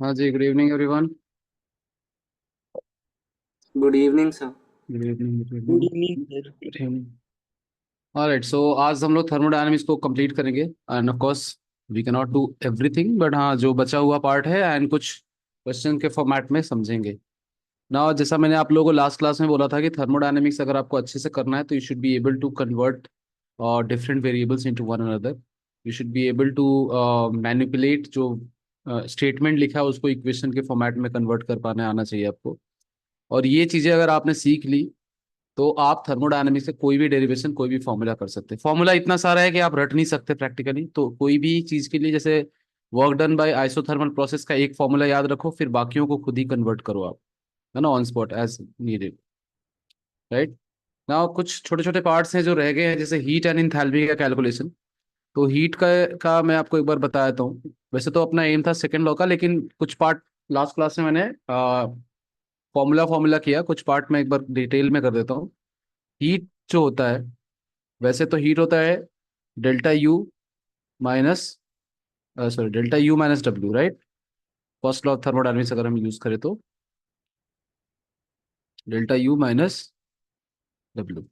हाँ जी, good evening everyone. Good evening sir. Good evening, good good evening, evening sir. Good evening. Alright, so आज हम लोग thermodynamics को कंप्लीट करेंगे and of course we can not do everything, but हाँ, जो बचा हुआ पार्ट है एंड कुछ क्वेश्चन के फॉर्मेट में समझेंगे ना। जैसा मैंने आप लोगों को लास्ट क्लास में बोला था कि थर्मोडायनामिक्स अगर आपको अच्छे से करना है तो you should be able to convert different variables into one another. You should be able to manipulate जो स्टेटमेंट लिखा है उसको इक्वेशन के फॉर्मेट में कन्वर्ट कर पाने आना चाहिए आपको। और ये चीजें अगर आपने सीख ली तो आप थर्मोडायनेमिक्स से कोई भी डेरिवेशन, कोई भी फॉर्मूला कर सकते हैं। फॉर्मूला इतना सारा है कि आप रट नहीं सकते प्रैक्टिकली। तो कोई भी चीज के लिए, जैसे work done by isothermal process का एक फॉर्मूला याद रखो, फिर बाकियों को खुद ही कन्वर्ट करो आप, है ना, on spot as needed. Right ना, कुछ छोटे छोटे पार्ट्स हैं जो रह गए हैं, जैसे हीट एंड इंथैल्पी का कैलकुलेशन। तो हीट का मैं आपको एक बार बता देता हूँ। वैसे तो अपना एम था सेकेंड लॉ का, लेकिन कुछ पार्ट लास्ट क्लास में मैंने फॉर्मूला फॉर्मूला किया, कुछ पार्ट में एक बार डिटेल में कर देता हूँ। हीट जो होता है, वैसे तो हीट होता है delta U minus, sorry, delta U minus W, right. First law of thermodynamics अगर हम यूज करें तो डेल्टा यू माइनस डब्ल्यू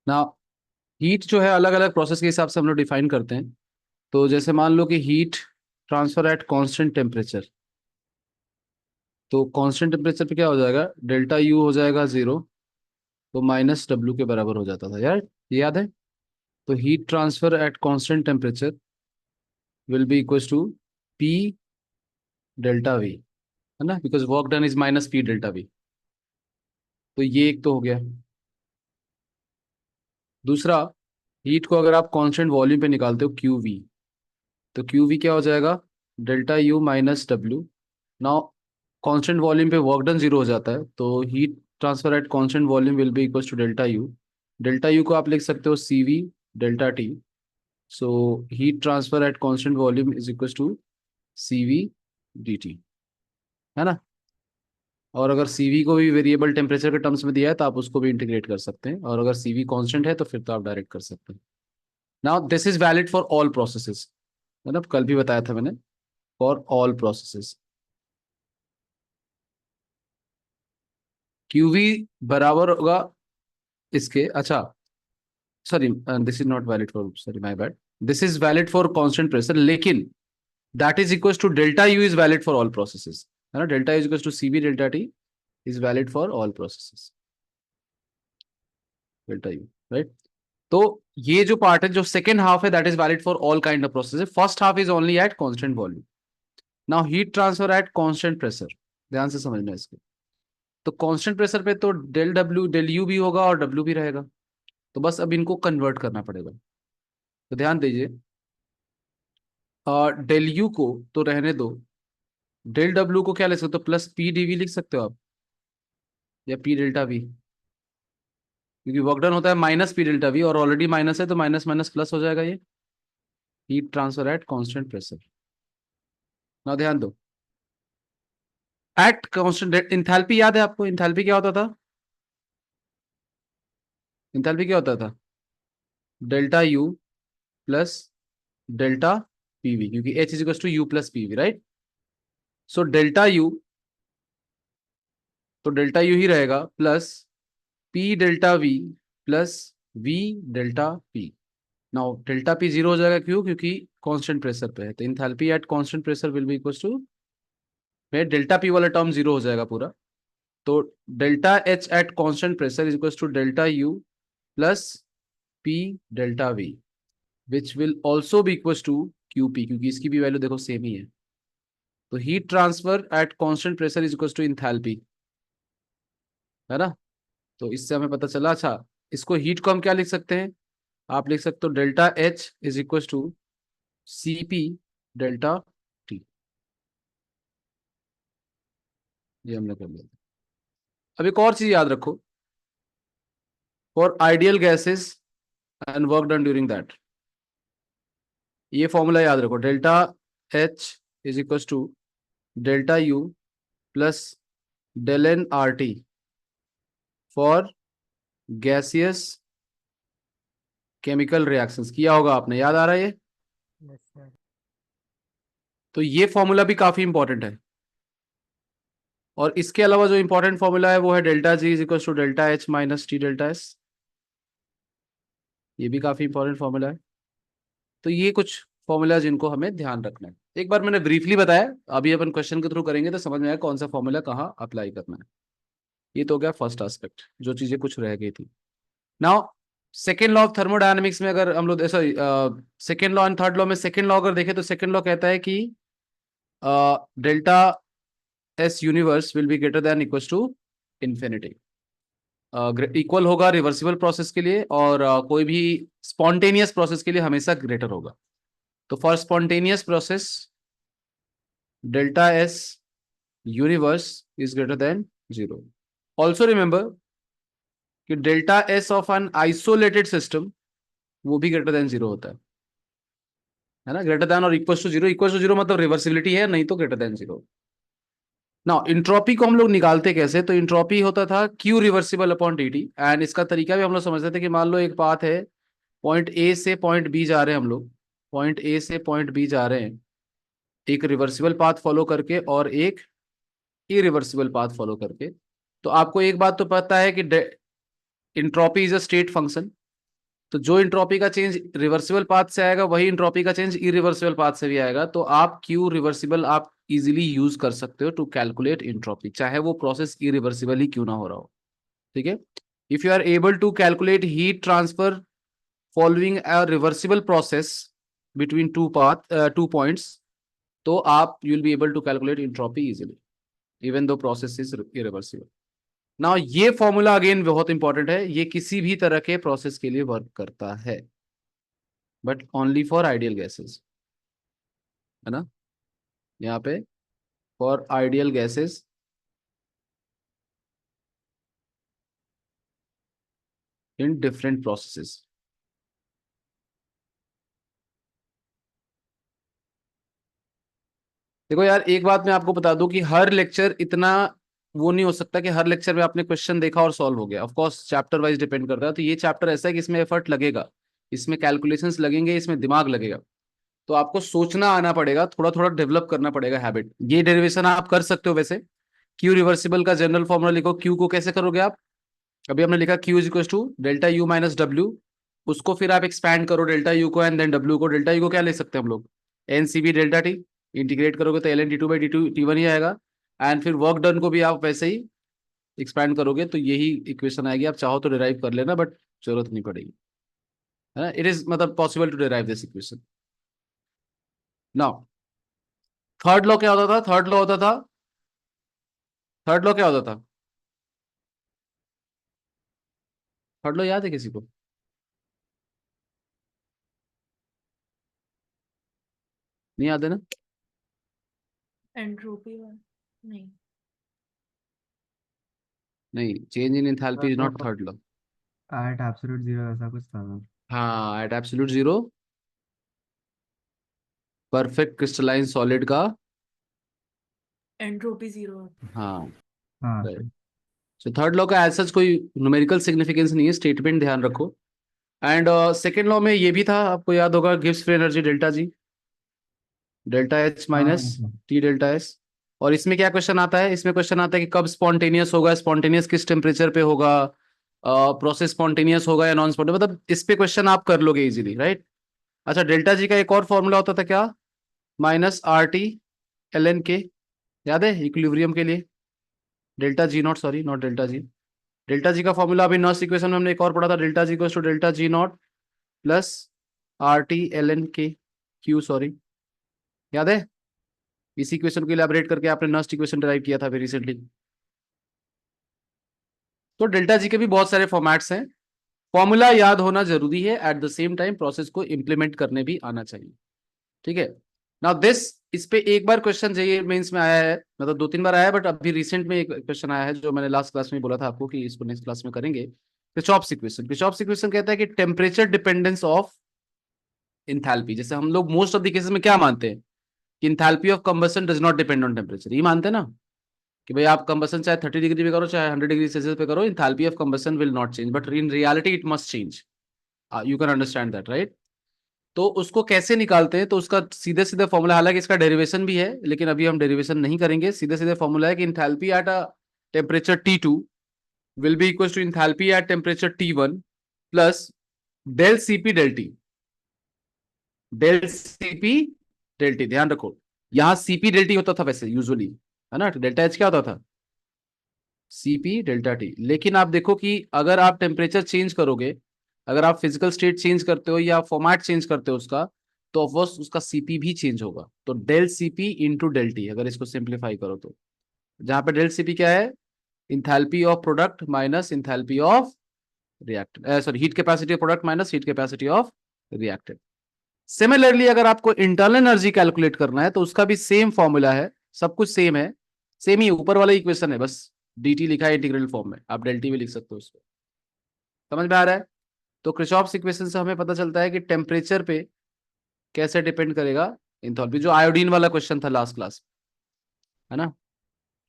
ना। हीट जो है अलग अलग प्रोसेस के हिसाब से हम लोग डिफाइन करते हैं। तो जैसे मान लो कि heat transfer at constant temperature, तो कांस्टेंट टेम्परेचर पे क्या हो जाएगा, डेल्टा यू हो जाएगा जीरो, तो माइनस डब्ल्यू के बराबर हो जाता था यार, ये याद है। तो heat transfer at constant temperature will be equals to P delta V, है ना, because work done is minus P delta V. तो ये एक तो हो गया। दूसरा, हीट को अगर आप कांस्टेंट वॉल्यूम पे निकालते हो क्यू वी, तो क्यू वी क्या हो जाएगा, delta U minus W. Now constant volume पे वर्क डन जीरो हो जाता है, तो heat transfer at constant volume will be equal to delta U. Delta U को आप लिख सकते हो C V delta T. So heat transfer at constant volume is equal to C V D T, है ना। और अगर सीवी को भी वेरिएबल टेम्परेचर के टर्म्स में दिया है तो आप उसको भी इंटीग्रेट कर सकते हैं, और अगर सीवी कांस्टेंट है तो फिर तो आप डायरेक्ट कर सकते हैं। Now this is valid for all processes, है ना, कल भी बताया था मैंने, फॉर ऑल प्रोसेसेस। क्यूवी बराबर होगा इसके, अच्छा, sorry, this is not valid for, sorry my bad, this is valid for constant pressure, लेकिन that is equal to delta U is valid for all processes, है ना। Delta is equal to CV delta T is valid for all processes, delta U, right. तो ये जो part है, जो second half है, that is valid for all kind of process. First half is only eight constant volume. Now heat transfer at constant pressure, ध्यान से समझना इसको। तो कांस्टेंट प्रेशर पे तो डेल डब्ल्यू डेल यू भी होगा और डब्ल्यू भी रहेगा। तो बस अब इनको कन्वर्ट करना पड़ेगा। तो ध्यान दीजिए, डेल यू को तो रहने दो, डेल डब्ल्यू को क्या लिख सकते हो, प्लस पी डीवी लिख सकते हो आप, या पी डेल्टा वी, क्योंकि वर्क डन होता है माइनस पी डेल्टा वी, और ऑलरेडी माइनस है तो माइनस माइनस प्लस हो जाएगा ये। Heat transfer at constant pressure. ना ध्यान दो, एट कांस्टेंट इंथैल्पी याद है आपको, इंथैल्पी क्या होता था, इंथैल्पी क्या होता था, delta U plus delta PV, क्योंकि H is equal to U plus PV, right. So delta U, तो डेल्टा यू ही रहेगा plus P delta V plus V delta P. Now delta P zero हो जाएगा, क्यों, क्योंकि कांस्टेंट प्रेशर पे है। तो enthalpy at constant pressure will be equal to, में डेल्टा पी वाला टर्म जीरो हो जाएगा पूरा। तो delta H at constant pressure is equal to delta U plus P delta V, which will also be equal to Q P, क्योंकि इसकी भी value देखो सेम ही है। तो heat transfer at constant pressure is equal to enthalpy, है ना। तो इससे हमें पता चला, अच्छा, इसको हीट को हम क्या लिख सकते हैं, आप लिख सकते हो delta H is equal to C P delta T. ये हमने कर लिया। अब एक और चीज याद रखो, for ideal gases and work done during that, ये फॉर्मूला याद रखो, delta H is equal to delta U plus del N R T for gaseous chemical reactions. किया होगा आपने, याद आ रहा है ये। Yes sir. तो ये फॉर्मूला भी काफी इंपॉर्टेंट है। और इसके अलावा जो इंपॉर्टेंट फॉर्मूला है वो है delta G is equal to delta H minus T delta S. ये भी काफी इंपॉर्टेंट फॉर्मूला है। तो ये कुछ फॉर्मूला जिनको हमें ध्यान रखना है। एक बार मैंने ब्रीफली बताया, अभी अपन क्वेश्चन के थ्रू करेंगे तो समझ में आएगा कौन सा फॉर्मूला कहाँ अप्लाई करना है। ये तो हो गया फर्स्ट एस्पेक्ट, जो चीजें कुछ रह गई थी। Now second law of thermodynamics में अगर हम लोग sorry second law and third law में सेकेंड लॉ अगर देखें तो सेकेंड लॉ कहता है कि delta S universe will be greater than equal to infinity. इक्वल होगा रिवर्सिबल प्रोसेस के लिए, और कोई भी स्पॉन्टेनियस प्रोसेस के लिए हमेशा ग्रेटर होगा। तो for spontaneous process delta S universe is greater than zero. Also remember कि delta S of an isolated system वो भी ग्रेटर देन जीरो होता है ना। ग्रेटर देन और इक्वल टू जीरो मतलब रिवर्सिबिलिटी है, नहीं तो ग्रेटर देन जीरो। ना इंट्रोपी को हम लोग निकालते कैसे, तो इंट्रोपी होता था Q reversible upon d T. And इसका तरीका भी हम लोग समझते थे कि मान लो एक पाथ है, पॉइंट ए से पॉइंट बी जा रहे हैं हम लोग, पॉइंट ए से पॉइंट बी जा रहे हैं एक रिवर्सिबल पाथ फॉलो करके और एक इरिवर्सिबल पाथ फॉलो करके। तो आपको एक बात तो पता है कि entropy is a state function. तो जो इंट्रोपी का चेंज रिवर्सिबल पाथ से आएगा वही इंट्रोपी का चेंज इरिवर्सिबल पाथ से भी आएगा। तो आप क्यू रिवर्सिबल आप इजीली यूज कर सकते हो टू कैलकुलेट इंट्रोपी, चाहे वो प्रोसेस इरिवर्सिबल ही क्यों ना हो रहा हो। ठीक है। If you are able to calculate heat transfer following a reversible process between two points, तो आप you will be able to calculate entropy easily even though process is irreversible. Now ये फॉर्मूला अगेन बहुत important है, ये किसी भी तरह के प्रोसेस के लिए वर्क करता है but only for ideal gases, है ना। यहाँ पे for ideal gases in different processes. देखो यार, एक बात मैं आपको बता दूं कि हर लेक्चर इतना वो नहीं हो सकता कि हर लेक्चर में आपने क्वेश्चन देखा और सॉल्व हो गया। Of course chapter wise depend करता है। तो ये चैप्टर ऐसा है कि इसमें एफर्ट लगेगा, इसमें कैलकुलेशंस लगेंगे, इसमें दिमाग लगेगा। तो आपको सोचना आना पड़ेगा, थोड़ा थोड़ा डेवलप करना पड़ेगा हैबिट। ये डेरिवेशन आप कर सकते हो वैसे। क्यू रिवर्सिबल का जनरल फॉर्मूला लिखो। क्यू को कैसे करोगे आप, अभी हमने लिखा Q is equal to delta U minus W. उसको फिर आप एक्सपैंड करो डेल्टा यू को एंड देन डब्ल्यू को। डेल्टा यू को क्या ले सकते हैं हम लोग, n C v delta T. Integrate करोगे तो L N D two by D two T one ही आएगा। एंड फिर वर्क डन को भी आप वैसे ही एक्सपैंड करोगे तो यही इक्वेशन आएगी। आप चाहो तो डिराइव कर लेना बट जरूरत नहीं पड़ेगी, है ना। इट इज मतलब possible to derive this equation. Now third law क्या होता था, थर्ड लॉ क्या होता था, थर्ड लॉ याद है किसी को? नहीं याद है ना। एंट्रोपी वाला नहीं। नहीं, change in enthalpy is not third law. At absolute zero ऐसा कुछ था। हाँ, at absolute zero perfect crystalline solid का। Entropy zero. हाँ, हाँ राइट। सो थर्ड लॉ का एज सच कोई न्यूमेरिकल सिग्निफिकेंस नहीं है, स्टेटमेंट ध्यान रखो। एंड सेकेंड लॉ में ये भी था, आपको याद होगा, gives free energy delta G delta H हाँ माइनस टी डेल्टा एस। और इसमें क्या क्वेश्चन आता है, इसमें क्वेश्चन आता है कि कब स्पॉन्टेनियस होगा, स्पॉन्टेनियस किस टेम्परेचर पे होगा, प्रोसेस स्पॉन्टेनियस होगा या नॉन स्पॉन्टेनियस, मतलब इस पे क्वेश्चन आप कर लोगे इजीली, राइट। अच्छा, डेल्टा जी का एक और फॉर्मूला होता था क्या, minus R T L N K, याद है इक्विलिब्रियम के लिए। Delta G not, sorry not delta G. Delta G का फॉर्मूला अभी नॉस्ट इक्वेशन में हमने एक और पढ़ा था, delta G equals to delta G not plus R T L N K Q, sorry, याद है। इसी इक्वेशन को इलेबोरेट करके आपने नॉस्ट इक्वेशन डिराइव किया था फिर रिसेंटली। तो डेल्टा जी के भी बहुत सारे फॉर्मेट्स हैं। फॉर्मूला याद होना जरूरी है, at the same time process को इंप्लीमेंट करने भी आना चाहिए। ठीक है। नाउ दिस, इस पे एक बार क्वेश्चन चाहिए मेंस में आया है, मतलब दो तीन बार आया है बट अभी रिसेंट में एक क्वेश्चन आया है जो मैंने लास्ट क्लास में बोला था आपको कि इसको नेक्स्ट क्लास में करेंगे। किर्चॉफ्स इक्वेशन, किर्चॉफ्स इक्वेशन कहता है कि टेम्परेचर डिपेंडेंस ऑफ इंथैल्पी। जैसे हम लोग मोस्ट ऑफ द केसेस में क्या मानते हैं कि enthalpy of combustion does not depend on temperature, ये मानते हैं ना कि भाई आप कंबसन चाहे 30 डिग्री पे करो चाहे 100 डिग्री सेल्सियस पे करो, enthalpy of combustion will not change, but in reality it must change. You can understand that, right. तो उसको कैसे निकालते हैं, तो उसका सीधे सीधे फॉर्मूला, हालांकि इसका डेरिवेशन भी है लेकिन अभी हम डेरिवेशन नहीं करेंगे, सीधे सीधे फॉर्मूला है कि enthalpy at a temperature T2 will be equal to enthalpy at temperature T1 plus del CP del T. Del CP del T, ध्यान रखो यहां सीपी डेल टी होता था वैसे यूजुअली, है ना, डेल्टा एच क्या होता था, सीपी डेल्टा टी। लेकिन आप देखो कि अगर आप टेम्परेचर चेंज करोगे, अगर आप फिजिकल स्टेट चेंज करते हो या फॉर्मेट चेंज करते हो उसका, तो ऑफकोर्स उसका सीपी भी चेंज होगा। तो del CP into del T, अगर इसको सिंप्लीफाई करो तो जहां पे डेल सीपी क्या है, enthalpy of product minus enthalpy of reactant, sorry heat capacity of product minus heat capacity of reactant. Similarly अगर आपको इंटरनल एनर्जी कैलकुलेट करना है तो उसका भी सेम फॉर्मूला है, सब कुछ सेम है, सेम ही ऊपर वाला इक्वेशन है, बस dt लिखा है इंटीग्रल फॉर्म में, आप डेल टी भी लिख सकते हो उसको। समझ में आ रहा है? तो क्रिचॉफ्स इक्वेशन से हमें पता चलता है कि टेम्परेचर पे कैसे डिपेंड करेगा इंथैल्पी, जो आयोडीन वाला क्वेश्चन था लास्ट क्लास, है ना।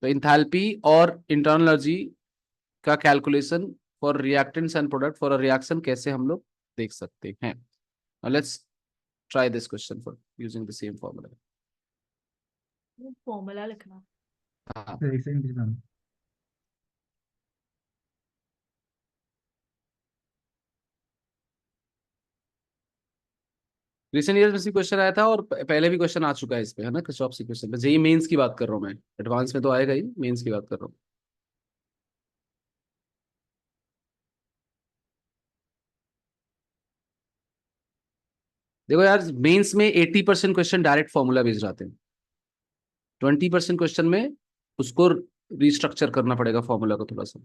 तो इंथैल्पी और इंटरनल एनर्जी का calculation for reactants and product for a reaction कैसे हम लोग देख सकते हैं। Let's try this question for using the same formula. Formula लिखना। हाँ, एक सेकंड पीछे जाना। रिसेंट ईयर में क्वेश्चन आया था और पहले भी क्वेश्चन आ चुका है इस पे, है ना, क्रिचॉफ्स इक्वेशन पे। जेई मेंस की बात कर रहा हूँ मैं, एडवांस में तो आएगा ही, मेंस की बात कर रहा हूँ। देखो यार, मेंस में 80% क्वेश्चन डायरेक्ट फॉर्मूला बेस्ड आते हैं, 20% क्वेश्चन में उसको रिस्ट्रक्चर करना पड़ेगा फॉर्मूला को थोड़ा सा।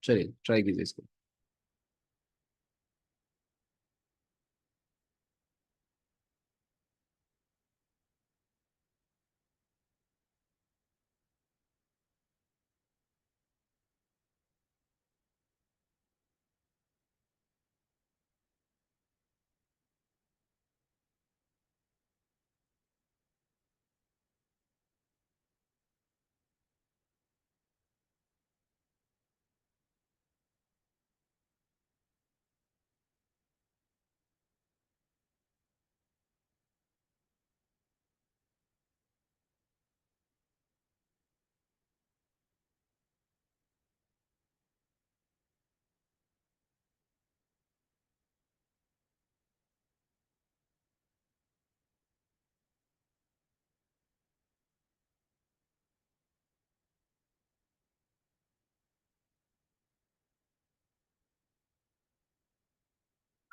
चलिए ट्राई कीजिए इसको।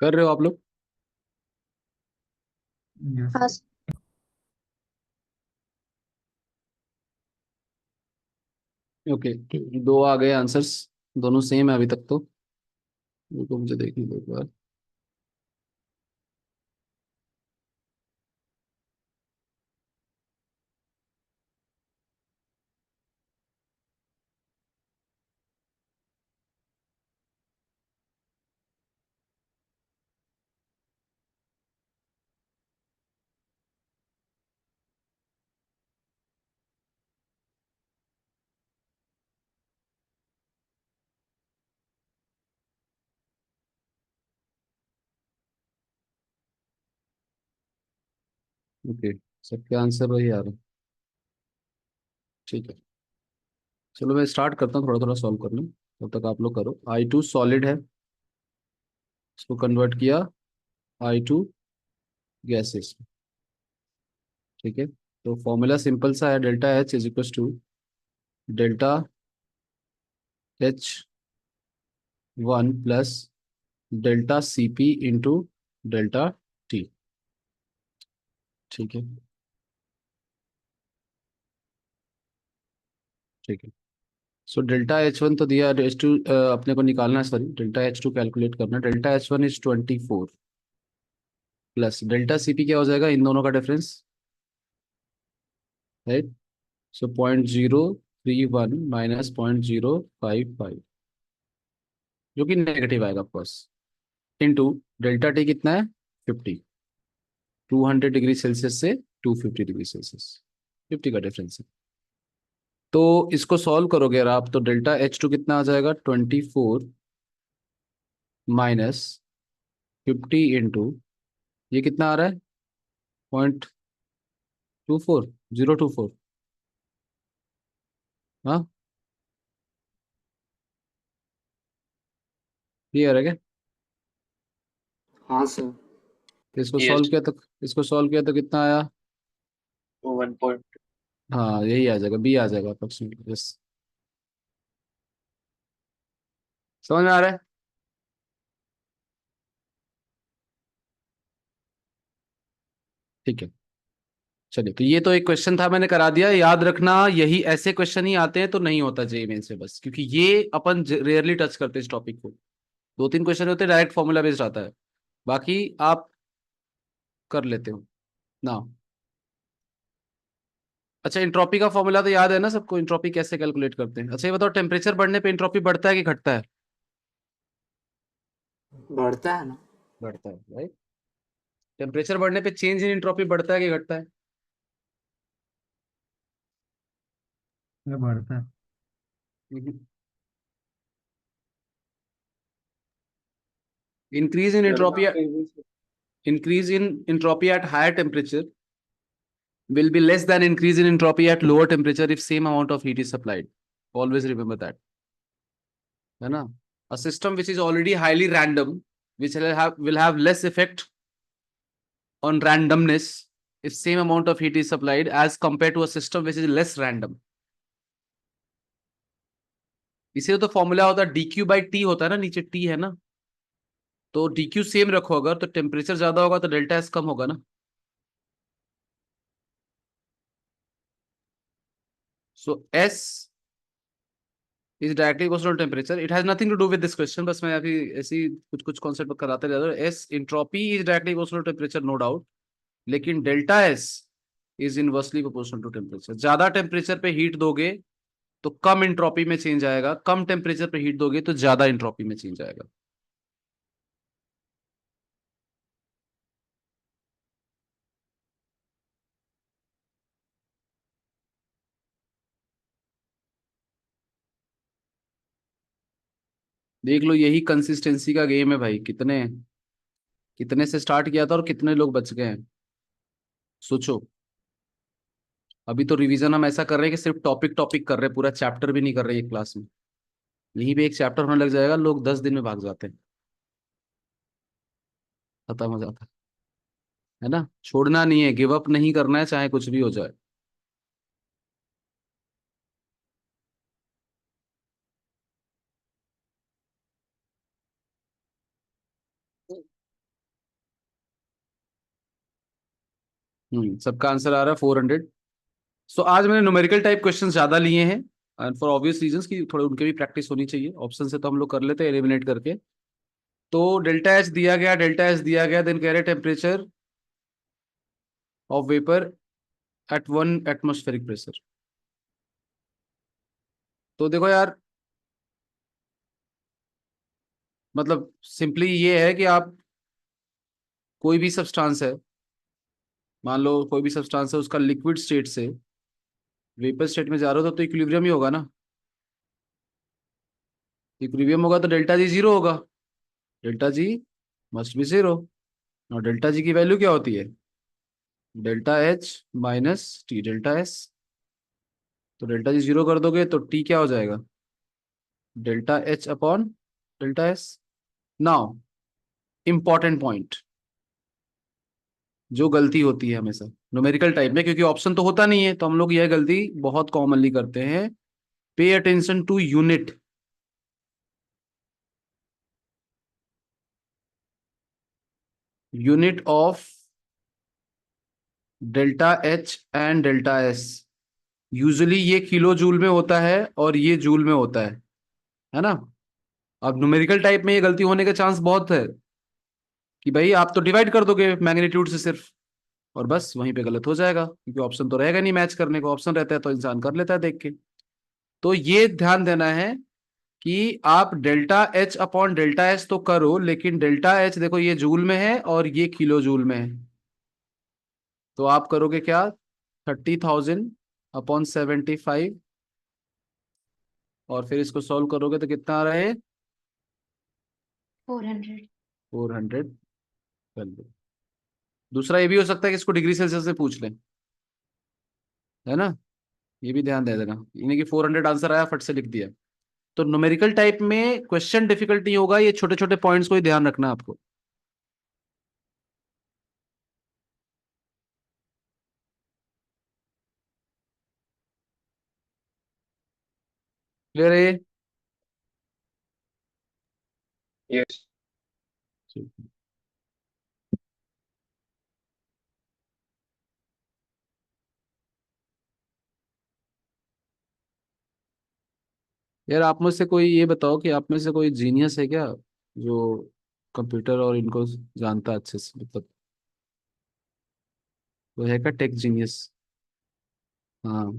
कर रहे हो आप लोग? यस। हाँ। ओके, दो आ गए आंसर्स, दोनों सेम है अभी तक तो। रुको मुझे देखने दो एक बार। ओके, सबके आंसर वही आ रहे हैं, ठीक है। चलो मैं स्टार्ट करता हूँ थोड़ा थोड़ा सॉल्व करना, तब तक आप लोग करो। I2 सॉलिड है, इसको कन्वर्ट किया I2 गैसेस, ठीक है। तो फॉर्मूला सिंपल सा है, delta H is equal to delta H1 plus delta CP into delta T, ठीक है, ठीक है। सो डेल्टा H1 तो दिया, H2 अपने को निकालना है, सॉरी डेल्टा H2 कैलकुलेट करना है। Delta H1 is 24 plus delta CP क्या हो जाएगा, इन दोनों का डिफरेंस, राइट। सो 0.031 माइनस 0.055, जो कि नेगेटिव आएगा ऑफकोर्स, इंटू डेल्टा टी कितना है, 50, 200 डिग्री सेल्सियस से 250 डिग्री सेल्सियस, 50 का डिफरेंस है। तो इसको सॉल्व करोगे अगर आप, तो डेल्टा H2 कितना आ जाएगा, 24 माइनस 50 इंटू ये कितना आ रहा है 0.24 024। हाँ क्लियर है क्या? हाँ सर। तो इसको Yes. सॉल्व किया तो कितना आया? 1 point. हाँ यही आ जाएगा, बी आ जाएगा अप्रोक्सीमेटली। यस, समझ में आ रहा है? ठीक है, चलिए। तो ये तो एक क्वेश्चन था, मैंने करा दिया। याद रखना यही ऐसे क्वेश्चन ही आते हैं तो नहीं होता जेईई मेन से, बस क्योंकि ये अपन रेयरली टच करते हैं इस टॉपिक को। 2-3 क्वेश्चन होते हैं डायरेक्ट फॉर्मूला बेस्ड आता है, बाकी आप कर लेते हो ना। अच्छा, इंट्रोपी का फॉर्मूला तो याद है ना सबको? इंट्रोपी कैसे कैलकुलेट करते हैं? अच्छा ये बताओ, टेम्परेचर बढ़ने पे इंट्रोपी बढ़ता है कि घटता है? बढ़ता है ना। बढ़ता है, राइट। टेम्परेचर बढ़ने पे चेंज इन इंट्रोपी बढ़ता है कि घटता है? ये बढ़ता है। इंक्रीज इन गर्मी इंट्रोपी, तेजी से increase in entropy at higher temperature will be less than increase in entropy at lower temperature if same amount of heat is supplied. Always remember that. है ना? A system which is already highly random, which will have less effect on randomness if same amount of heat is supplied as compared to a system which is less random. इसे तो formula होता है dq/t होता है ना, नीचे t है ना, तो dq सेम रखो अगर, तो टेम्परेचर ज्यादा होगा तो डेल्टा एस कम होगा ना। सो s is directly equal to temperature. It has nothing to do with this question. बस मैं अभी ऐसी कुछ कुछ कॉन्सेप्ट कराते रहता हूँ। S entropy is directly equal to temperature, no doubt. लेकिन delta S is inversely proportional to temperature. ज्यादा टेम्परेचर पे हीट दोगे तो कम इंट्रोपी में चेंज आएगा, कम टेम्परेचर पे हीट दोगे तो ज्यादा इंट्रोपी में चेंज आएगा। देख लो, यही कंसिस्टेंसी का गेम है भाई। कितने कितने से स्टार्ट किया था और कितने लोग बच गए हैं, सोचो। अभी तो रिवीजन हम ऐसा कर रहे हैं कि सिर्फ टॉपिक टॉपिक कर रहे हैं, पूरा चैप्टर भी नहीं कर रहे एक क्लास में। यहीं पे एक चैप्टर होने लग जाएगा, लोग 10 दिन में भाग जाते हैं, खत्म हो जाता है ना। छोड़ना नहीं है, गिव अप नहीं करना है, चाहे कुछ भी हो जाए। सबका आंसर आ रहा है 400। सो आज मैंने न्यूमेरिकल टाइप क्वेश्चन ज्यादा लिए हैं, एंड फॉर ऑब्वियस रीजंस कि थोड़े उनके भी प्रैक्टिस होनी चाहिए। ऑप्शन से तो हम लोग कर लेते हैं एलिमिनेट करके। तो डेल्टा एच दिया गया, देन कह रहे temperature of vapour eight 1 atmospheric pressure. तो देखो यार, मतलब सिंपली ये है कि आप कोई भी सब्सटेंस है, मान लो कोई भी सब्सटेंस है, उसका लिक्विड स्टेट से वेपर स्टेट में जा रहा हो तो इक्विलिब्रियम ही होगा ना। इक्विलिब्रियम होगा तो डेल्टा जी जीरो होगा। Delta G must be zero. और डेल्टा जी की वैल्यू क्या होती है? Delta H minus T delta S. तो डेल्टा जी जीरो कर दोगे तो टी क्या हो जाएगा? Delta H upon delta S. Now important point, जो गलती होती है हमेशा न्यूमेरिकल टाइप में, क्योंकि ऑप्शन तो होता नहीं है, तो हम लोग यह गलती बहुत कॉमनली करते हैं। Pay attention to unit. Unit of delta H and delta S. Usually ये किलो जूल में होता है और ये जूल में होता है ना। अब न्यूमेरिकल टाइप में ये गलती होने के चांस बहुत है कि भाई आप तो डिवाइड कर दोगे मैग्नीट्यूड से सिर्फ, और बस वहीं पे गलत हो जाएगा, क्योंकि ऑप्शन तो रहेगा नहीं मैच करने को। ऑप्शन रहता है तो इंसान कर लेता है देख के। तो ये ध्यान देना है कि आप delta H upon delta H तो करो, लेकिन डेल्टा एच देखो ये जूल में है और ये किलो जूल में है। तो आप करोगे क्या? 30,000 अपॉन 75, और फिर इसको सॉल्व करोगे तो कितना आ रहा है? 400। 400। कर लो। दूसरा ये भी हो सकता है कि इसको डिग्री सेल्सियस से पूछ लें, है ना। ये भी ध्यान दे देना, यानी कि 400 आंसर आया, फट से लिख दिया। तो न्यूमेरिकल टाइप में क्वेश्चन डिफिकल्ट नहीं होगा, ये छोटे छोटे पॉइंट्स को ही ध्यान रखना है आपको। क्लियर है ये? Yes. ठीक। यार आप में से कोई ये बताओ कि आप में से कोई जीनियस है क्या, जो कंप्यूटर और इनको जानता है अच्छे से, मतलब वो है क्या टेक जीनियस? हाँ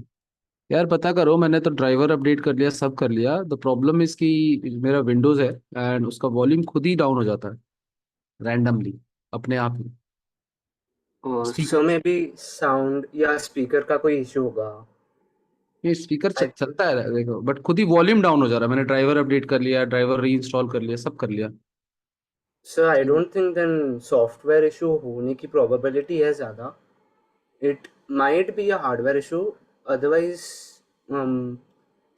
यार पता करो, मैंने तो ड्राइवर अपडेट कर लिया, सब कर लिया। द प्रॉब्लम इसकी, मेरा विंडोज है एंड उसका वॉल्यूम खुद ही डाउन हो जाता है रैंडमली, अपने आप ही। और स्पीकर, सो में भी साउंड या स्पीकर का कोई इशू होगा। ये स्पीकर आई चलता है देखो, बट खुद ही वॉल्यूम डाउन हो जा रहा है। मैंने ड्राइवर अपडेट कर लिया, ड्राइवर री इंस्टॉल कर लिया, सब कर लिया। Sir I don't think then software issue होने की प्रोबेबिलिटी है ज़्यादा। It might be a hardware issue. Otherwise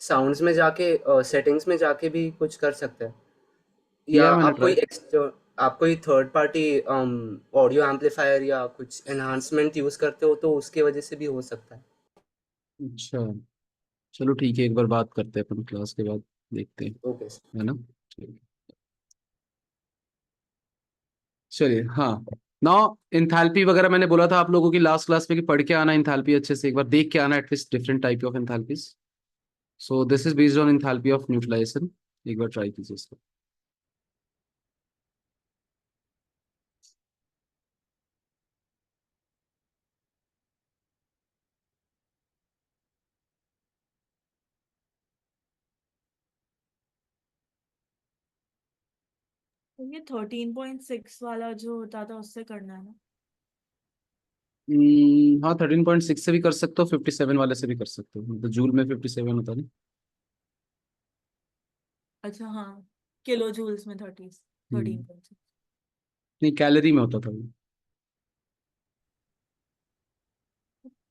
sounds में जाके सेटिंग्स में जाके भी कुछ कर सकते हैं। या किया मैंने आप ट्राई। कोई आप कोई थर्ड पार्टी ऑडियो एम्पलीफायर या कुछ एनहांसमेंट यूज़ करते हो तो उसके वजह से भी हो सकता है। अच्छा चलो ठीक है, एक बार बात करते हैं अपन क्लास के बाद, देखते हैं, ओके सर। है ना। ठीक है। चलिए हाँ। नाउ इंथैल्पी वगैरह मैंने बोला था आप लोगों की लास्ट क्लास में कि पढ़ के आना इंथैल्पी अच्छे से, एक बार देख के आना at least different type of enthalpies. So this is based on enthalpy of neutralization. एक बार ट्राई कीजिए इसको। तो ये 13.6 वाला जो होता था उससे करना है ना? हाँ 13.6 से भी कर सकते हो, 57 वाले से भी कर सकते हो, मतलब जूल में 57 होता है ना। अच्छा हाँ, किलो जूल्स में 13.6। नहीं कैलोरी में होता था वो।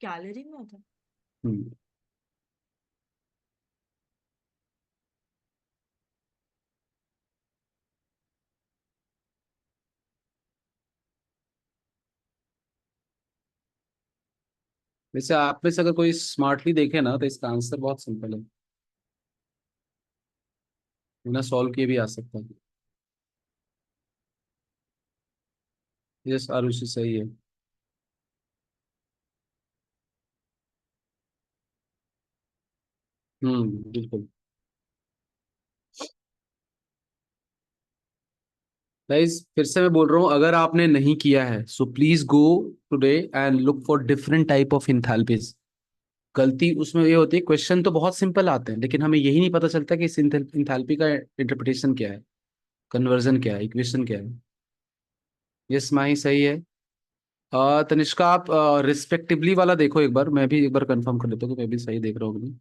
कैलोरी में होता है? हम्म। वैसे आप में से अगर कोई स्मार्टली देखे ना तो इसका आंसर बहुत सिंपल है, बिना सॉल्व किए भी आ सकता है। यस आरुषि सही है। बिल्कुल। गाइस फिर से मैं बोल रहा हूँ, अगर आपने नहीं किया है so please go today and look for different type of enthalpies. गलती उसमें ये होती है, क्वेश्चन तो बहुत सिंपल आते हैं लेकिन हमें यही नहीं पता चलता कि इस इंथैल्पी का इंटरप्रिटेशन क्या है, कन्वर्जन क्या है, इक्वेशन क्या है। यस माही सही है। तनिष्का आप रिस्पेक्टिवली वाला देखो एक बार, मैं भी एक बार कंफर्म कर लेता हूँ कि मैं भी सही देख रहा हूँ कि नहीं।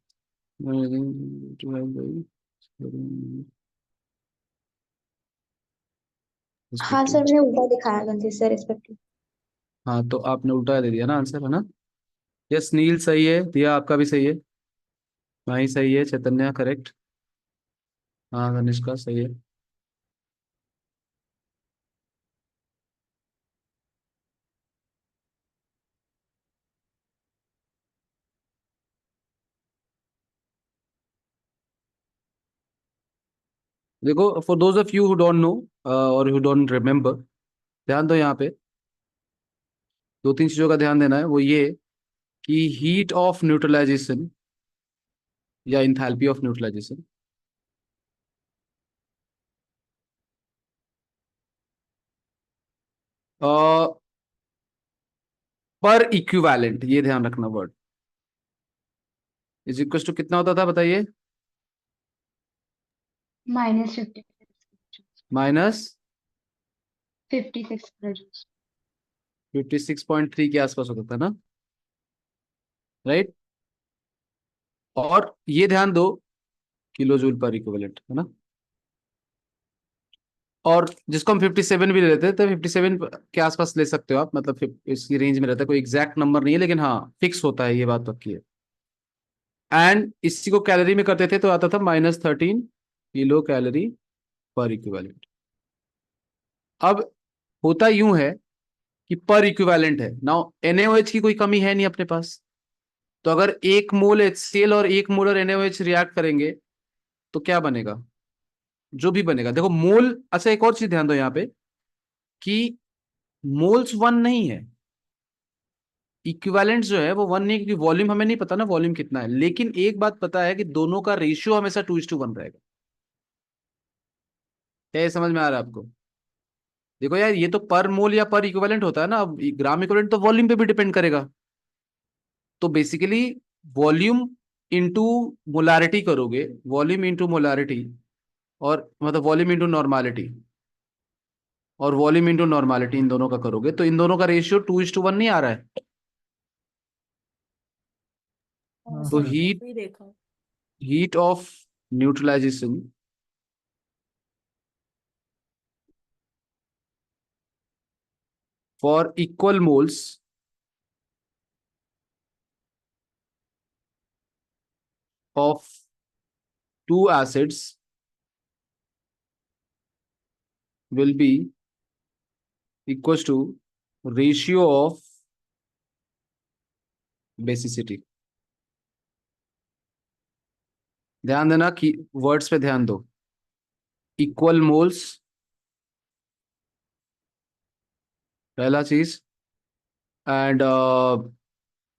हाँ रिस्पेक्टिव। सर, मैंने उल्टा दिखाया गलती से रिस्पेक्टिव। हाँ तो आपने उल्टा दे दिया ना आंसर, है ना। यस नील सही है, दिया आपका भी सही है। माही सही है, चैतन्य करेक्ट। हाँ तनिष्का सही है। देखो for those of you who don't know और हु डोंट रिमेम्बर, ध्यान दो यहाँ पे, दो तीन चीजों का ध्यान देना है। वो ये कि हीट ऑफ न्यूट्रलाइजेशन या इंथैल्पी ऑफ न्यूट्रलाइजेशन पर इक्विवेलेंट, ये ध्यान रखना वर्ड, इज इक्वल टू कितना होता था बताइए? -50, माइनस 56 kJ। 56.3 के आसपास होता था ना, राइट। और ये ध्यान दो, किलो जूल पर इक्विवेलेंट, है ना। और जिसको हम 57 भी ले लेते हैं तो 57 के आसपास ले सकते हो आप, मतलब इसकी रेंज में रहता है, कोई एग्जैक्ट नंबर नहीं है लेकिन हाँ फिक्स होता है, ये बात पक्की है। एंड इसी को कैलोरी में करते थे तो आता था -13 किलो कैलोरी पर इक्विवेलेंट। अब होता यूं है कि पर इक्विवेलेंट है, नाउ NaOH की कोई कमी है नहीं अपने पास, तो अगर 1 मोल HCl और 1 मोलर NaOH रिएक्ट करेंगे तो क्या बनेगा, जो भी बनेगा। देखो मोल, अच्छा एक और चीज ध्यान दो यहाँ पे कि मोल्स वन नहीं है, इक्विवेलेंट जो है वो वन नहीं है, क्योंकि वॉल्यूम हमें नहीं पता ना वॉल्यूम कितना है, लेकिन एक बात पता है कि दोनों का रेशियो हमेशा 2:1 रहेगा। क्या ये समझ में आ रहा है आपको? देखो यार, ये तो पर मोल या पर इक्विवेलेंट होता है ना, अब ग्राम इक्विवेलेंट तो वॉल्यूम पे भी डिपेंड करेगा। तो बेसिकली वॉल्यूम इंटू मोलारिटी करोगे, वॉल्यूम इंटू मोलारिटी, और मतलब वॉल्यूम इंटू नॉर्मालिटी, और वॉल्यूम इंटू नॉर्मालिटी, इन दोनों का करोगे तो इन दोनों का रेशियो 2:1 नहीं आ रहा है। हाँ तो सर, सर हीट भी देखा। Heat of neutralization for equal moles of two acids will be equals to ratio of basicity। ध्यान देना कि वर्ड्स पे ध्यान दो, इक्वल मोल्स पहला चीज, and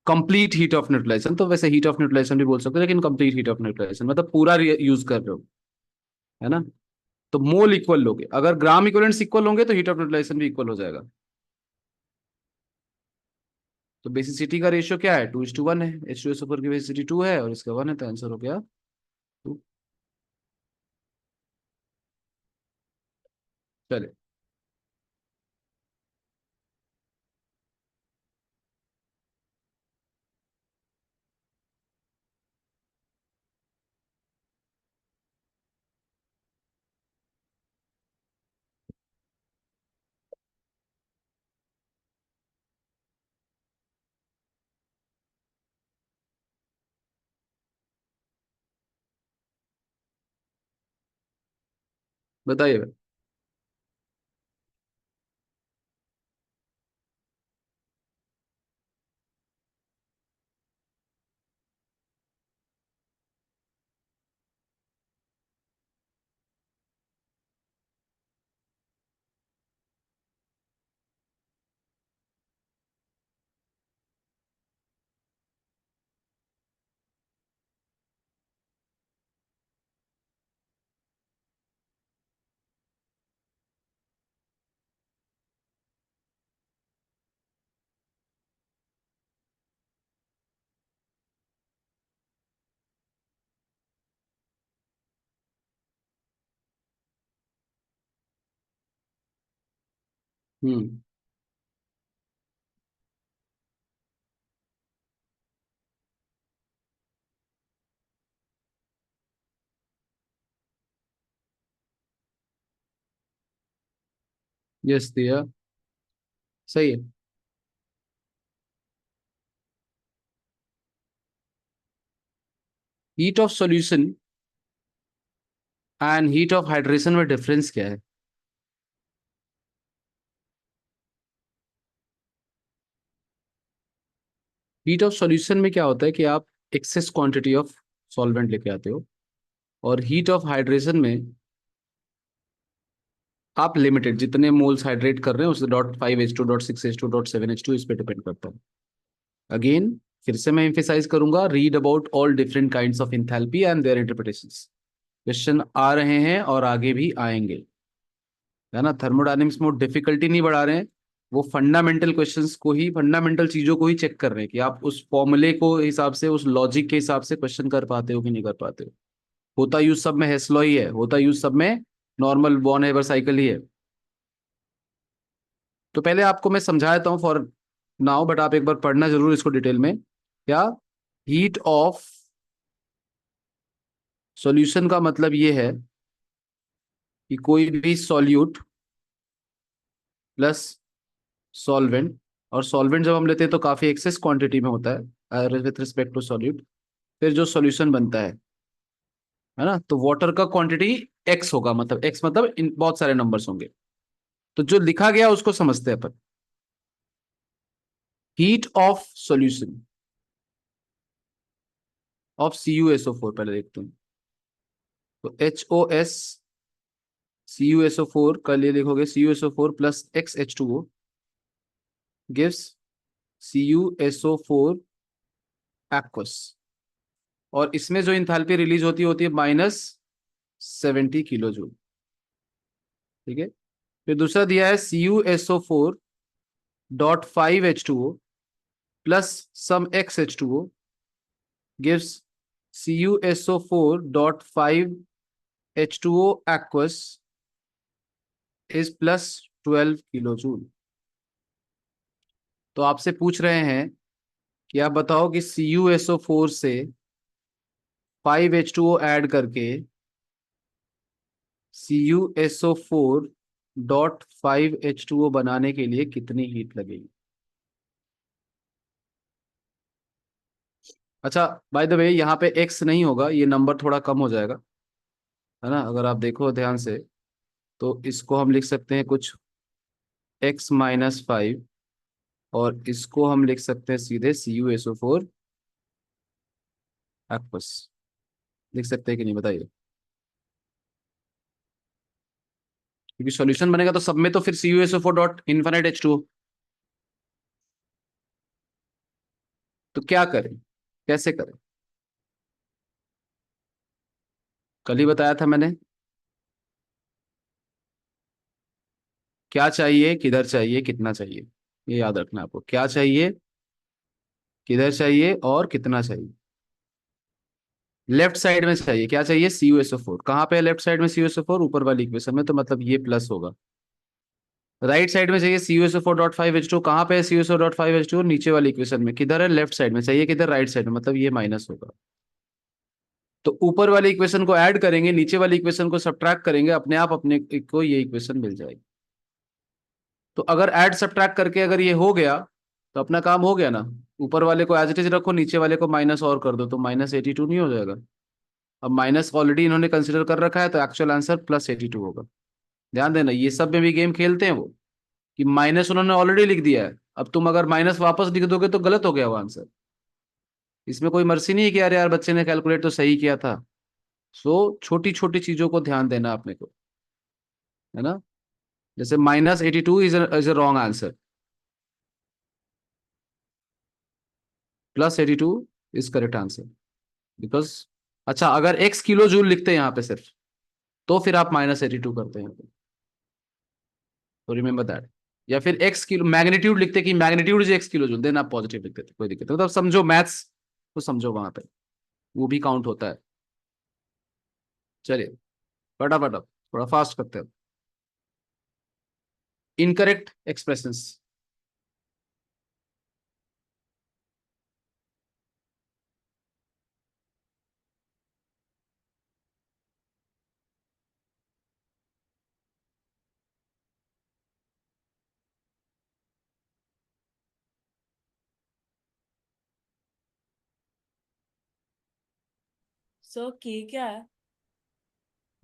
complete heat of neutralization, तो वैसे हीट ऑफ न्यूट्रलाइजेशन भी बोल सकते हो लेकिन कंप्लीट हीट ऑफ न्यूट्रलाइजेशन मतलब पूरा यूज कर रहे हो, है ना। तो मोल इक्वल लोगे, अगर ग्राम इक्वलेंट्स इक्वल होंगे तो हीट ऑफ न्यूट्रलाइजेशन भी इक्वल हो जाएगा। तो बेसिसिटी का रेशियो क्या है, 2:1 है, H2SO4 की बेसिसिटी 2 है और इसका 1 है, तो आंसर हो गया 2। चले, बताइए भाई। हम्म, यस दिया, सही है। Heat of solution and heat of hydration में डिफरेंस क्या है? हीट ऑफ सॉल्यूशन में क्या होता है कि आप एक्सेस क्वांटिटी ऑफ सॉल्वेंट लेके आते हो, और हीट ऑफ हाइड्रेशन में आप लिमिटेड जितने मोल्स हाइड्रेट कर रहे हैं उससे .5H2 .6H2 .7H2 इस पे डिपेंड करता है। अगेन फिर से मैं एम्फेसाइज करूंगा, read about all different kinds of enthalpy and their interpretations. Question आ रहे हैं और आगे भी आएंगे, है ना। थर्मोडायनेमिक्स में डिफिकल्टी नहीं बढ़ा रहे हैं, वो फंडामेंटल क्वेश्चंस को ही, फंडामेंटल चीजों को ही चेक कर रहे हैं कि आप उस फॉर्मूले को हिसाब से, उस लॉजिक के हिसाब से क्वेश्चन कर पाते हो कि नहीं कर पाते हो। होता यूज सब में हेसलॉ ही है, होता यूज सब में नॉर्मल बॉर्न हेबर साइकिल ही है। तो पहले आपको मैं समझा देता हूँ फॉर नाउ, बट आप एक बार पढ़ना जरूर इसको डिटेल में। क्या, हीट ऑफ सॉल्यूशन का मतलब ये है कि कोई भी सॉल्यूट प्लस सॉल्वेंट, और सॉल्वेंट जब हम लेते हैं तो काफी एक्सेस क्वांटिटी में होता है विथ रिस्पेक्ट टू सॉल्यूट, फिर जो सॉल्यूशन बनता है ना, तो वाटर का क्वांटिटी एक्स होगा, मतलब एक्स मतलब इन बहुत सारे नंबर्स होंगे। तो जो लिखा गया उसको समझते हैं अपन। Heat of solution of CuSO4 पहले देखते हैं। तो HOS CuSO4 का लिए लिखोगे CuSO4 plus XH2O gives CuSO4 aqueous, और इसमें जो इंथैल्पी रिलीज होती है -70 किलो जूल। ठीक है। फिर दूसरा दिया है CuSO4.5H2O plus some XH2O gives CuSO4.5H2O aqueous is +12 kilo joule. तो आपसे पूछ रहे हैं कि आप बताओ कि CuSO4 से 5H2O ऐड करके CuSO4.5H2O बनाने के लिए कितनी हीट लगेगी। अच्छा, बाय द वे यहाँ पे x नहीं होगा, ये नंबर थोड़ा कम हो जाएगा, है ना। अगर आप देखो ध्यान से तो इसको हम लिख सकते हैं कुछ x-5, और इसको हम लिख सकते हैं सीधे CuSO4 एक्वस। लिख सकते हैं कि नहीं बताइए, क्योंकि सॉल्यूशन बनेगा तो सब में तो फिर CuSO4.InfiniteH2O। तो क्या करें, कैसे करें, कल ही बताया था मैंने। क्या चाहिए, किधर चाहिए, कितना चाहिए, ये याद रखना है आपको। क्या चाहिए, किधर चाहिए, और कितना चाहिए। लेफ्ट साइड में चाहिए, क्या चाहिए, CuSO4। कहाँ पे है लेफ्ट साइड में CuSO4? ऊपर वाली इक्वेशन में, तो मतलब ये प्लस होगा। राइट साइड में चाहिए CuSO4.5H2O। कहाँ पे है CuSO4.5H2O? नीचे वाली इक्वेशन में। किधर है, लेफ्ट साइड में चाहिए, किधर, राइट साइड में, मतलब ये माइनस होगा। तो ऊपर वाली इक्वेशन को ऐड करेंगे, नीचे वाली इक्वेशन को सब्ट्रैक्ट करेंगे, अपने आप अपने को ये इक्वेशन मिल जाएगी। तो अगर ऐड सब्ट्रैक्ट करके अगर ये हो गया तो अपना काम हो गया ना। ऊपर वाले को एज इट इज रखो, नीचे वाले को माइनस और कर दो, तो -82 नहीं हो जाएगा। अब माइनस ऑलरेडी इन्होंने कंसिडर कर रखा है, तो एक्चुअल आंसर +82 होगा। ध्यान देना, ये सब में भी गेम खेलते हैं वो, कि माइनस उन्होंने ऑलरेडी लिख दिया है, अब तुम अगर माइनस वापस लिख दोगे तो गलत हो गया वो आंसर। इसमें कोई मर्सी नहीं है कि अरे यार बच्चे ने कैलकुलेट तो सही किया था। सो छोटी छोटी चीजों को ध्यान देना अपने को, है ना। जैसे -82 is a wrong answer, +82 is correct answer, because. अच्छा, अगर x किलो जूल लिखते हैं यहाँ पे सिर्फ, तो फिर आप -82 करते हैं, तो रिमेंबर दैट। या फिर x किलो मैग्नीट्यूड लिखते कि magnitude is x kilo joule, then आप पॉजिटिव लिखते थे, कोई दिक्कत नहीं। मतलब समझो मैथ्स तो समझो वहां पे, वो भी काउंट होता है। चलिए फटाफट अब थोड़ा फास्ट करते हैं। Incorrect expressions. सर के क्या है?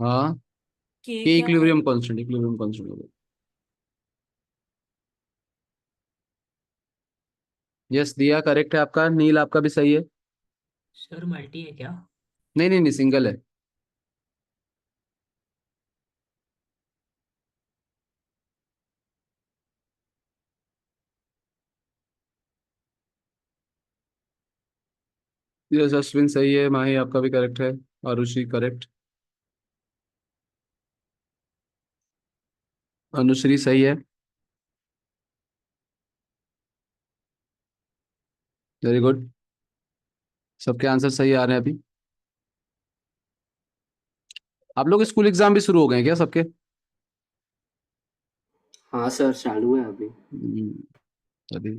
हाँ, के के क्या है? इक्विलिब्रियम कांस्टेंट, इक्विलिब्रियम कांस्टेंट होगा। यस, दिया करेक्ट है आपका। नील आपका भी सही है। सर मल्टी है क्या? नहीं नहीं नहीं, सिंगल है। यस, अश्विन सही है। माही आपका भी करेक्ट है। आरुषि करेक्ट। अनुश्री सही है। Very good. सबके आंसर सही आ रहे हैं अभी। आप लोग स्कूल एग्जाम भी शुरू हो गए हैं क्या सबके? हाँ सर, चालू है अभी। अभी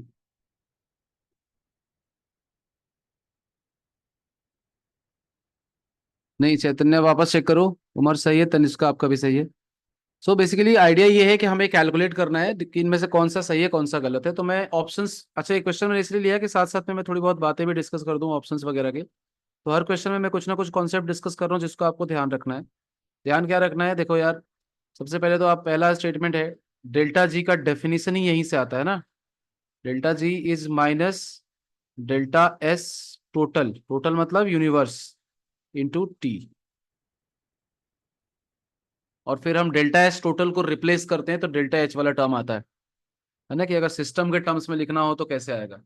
नहीं। चैतन्य वापस चेक करो। उमर सही है, तनिष्का आपका भी सही है। सो बेसिकली आइडिया ये है कि हमें कैलकुलेट करना है कि इनमें से कौन सा सही है कौन सा गलत है। तो मैं ऑप्शंस, अच्छा ये क्वेश्चन मैंने इसलिए लिया कि साथ साथ में मैं थोड़ी बहुत बातें भी डिस्कस कर दूं ऑप्शंस वगैरह के। तो हर क्वेश्चन में मैं कुछ ना कुछ कॉन्सेप्ट डिस्कस कर रहा हूँ जिसको आपको ध्यान रखना है। ध्यान क्या रखना है, देखो यार, सबसे पहले तो आप पहला स्टेटमेंट है, डेल्टा जी का डेफिनेशन ही यहीं से आता है ना। Delta G is minus delta S total, total मतलब यूनिवर्स, इंटू टी। और फिर हम डेल्टा एस टोटल को रिप्लेस करते हैं तो डेल्टा एच वाला टर्म आता है ना, कि अगर सिस्टम के टर्म्स में लिखना हो तो कैसे आएगा।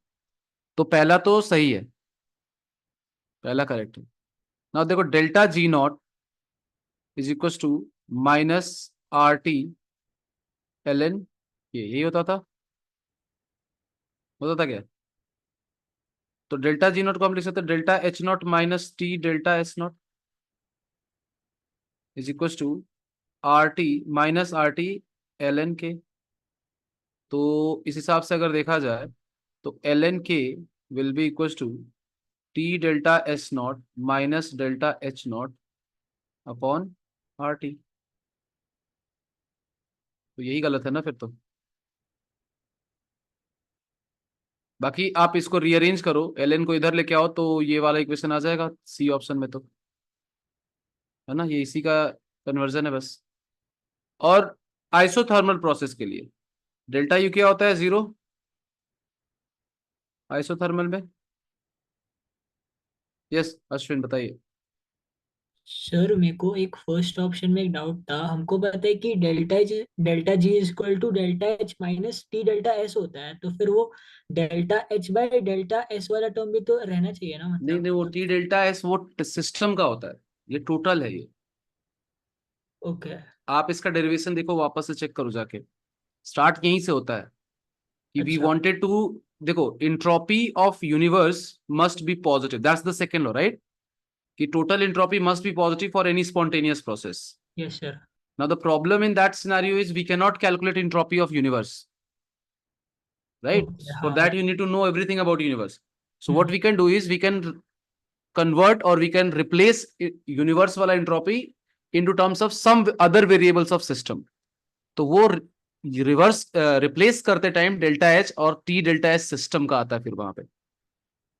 तो पहला तो सही है, पहला करेक्ट है। ना देखो, delta G not is equal to minus R T L N, ये यही होता था क्या? तो डेल्टा जी नॉट को हम लिख सकते हैं delta H not minus T delta S not is equal to R T minus R T L N K. तो इस हिसाब से अगर देखा जाए तो L N K will be equal to T delta S not minus delta H not upon R T. तो यही गलत है ना फिर तो। बाकी आप इसको रीअरेंज करो, एल एन को इधर लेके आओ तो ये वाला इक्वेशन आ जाएगा सी ऑप्शन में, तो है ना, ये इसी का कन्वर्जन है बस। और आइसोथर्मल प्रोसेस के लिए डेल्टा यू क्या होता है, जीरो आइसोथर्मल में। यस अश्विन बताइए। सर मेरे को एक फर्स्ट ऑप्शन में एक डाउट था। हमको पता है कि delta G is equal to delta H minus T delta S होता है, तो फिर वो delta H by delta S वाला टर्म भी तो रहना चाहिए ना, नहीं मतलब नहीं, वो तो। टी डेल्टा एस वो सिस्टम का होता है, ये टोटल है ये। ओके। आप इसका डेरिवेशन देखो, वापस से चेक करो जाके, स्टार्ट यहीं से होता है कि वी अच्छा। वांटेड टू, देखो entropy of universe must be positive, that's the second law right, कि total entropy must be positive for any spontaneous process. Yes sir. Now the problem in that scenario is we cannot calculate entropy of universe, right? Okay For हाँ that you right. need to know everything about universe. So what hmm. we can do is we can convert or we can replace universe वाला entropy into terms of some other variables of system. तो वो reverse replace करते time delta H और T delta H system का आता है फिर वहां पे,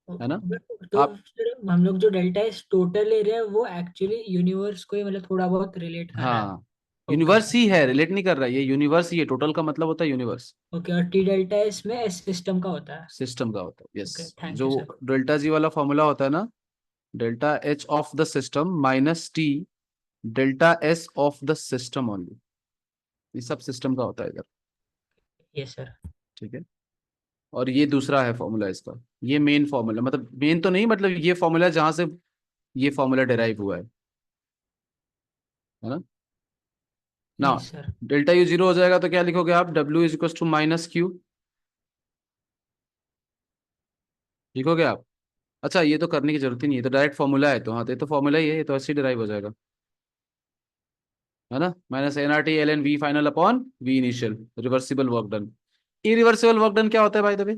है ना। तो आप फिर हम लोग जो डेल्टा एस टोटल ले रहे हैं वो एक्चुअली यूनिवर्स को ही मतलब थोड़ा बहुत रिलेट कर रहा है। हाँ, ओके। यूनिवर्स ही है, रिलेट नहीं कर रहा है, ये यूनिवर्स ही है, टोटल का मतलब होता है यूनिवर्स, ओके, और टी डेल्टा एस में एस सिस्टम का होता है। सिस्टम का होता है। यस, ओके थैंक जो यू सर। डेल्टा जी वाला फॉर्मूला होता है ना, delta H of the system minus T delta S of the system only, ये सब सिस्टम का होता है इधर, यस सर। ठीक है। और ये दूसरा है फॉर्मूला इसका, ये मेन फॉर्मूला, मतलब मेन तो नहीं, मतलब ये फॉर्मूला जहां से ये फॉर्मूला डिराइव हुआ है ना। ना yes sir. Delta U zero हो जाएगा तो क्या लिखोगे आप, W is equal to minus Q लिखोगे आप। अच्छा ये तो करने की जरूरत ही नहीं है, तो डायरेक्ट फॉर्मूला है, तो हाँ तो ये तो फॉर्मूला ही है, ये तो ऐसे ही डिराइव हो जाएगा, है ना। Minus N R T L N V final upon V initial, reversible work done. Irreversible work done क्या होता है भाई दबे?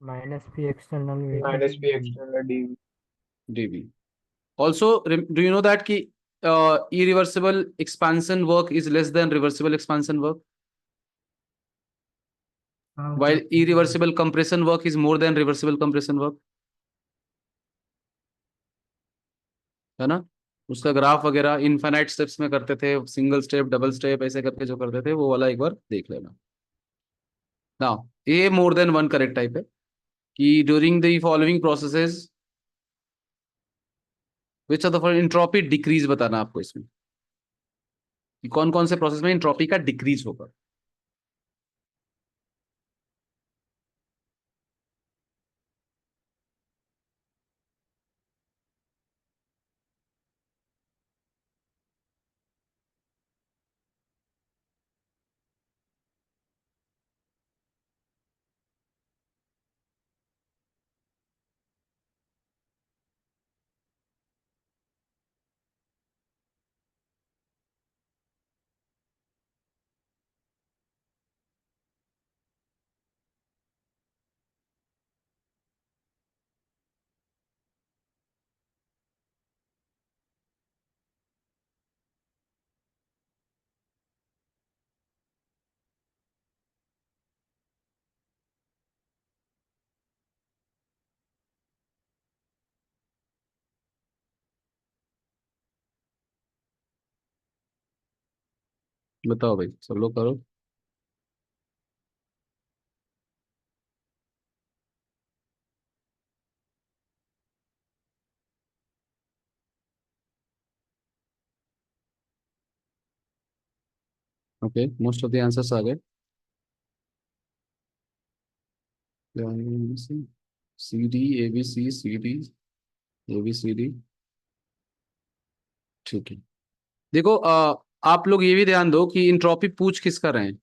Minus P external minus p external dv. DV. Also do you know that कि irreversible expansion work is less than reversible expansion work, हाँ while वो irreversible compression work is more than reversible compression work, है ना। उसका graph वगैरह infinite steps में करते थे, सिंगल स्टेप डबल स्टेप ऐसे करके जो करते थे वो वाला एक बार देख लेना। ना ये more than one correct type है कि during the following processes which are the entropy decrease, बताना आपको इसमें कि कौन कौन से प्रोसेस में इंट्रोपी का डिक्रीज होगा। बताओ भाई, सब लोग करो। Okay, most of the answers आ गए। C D, A B C, C D, A B C D. ठीक है। देखो आप लोग ये भी ध्यान दो कि इंट्रॉपी पूछ किसका रहे हैं,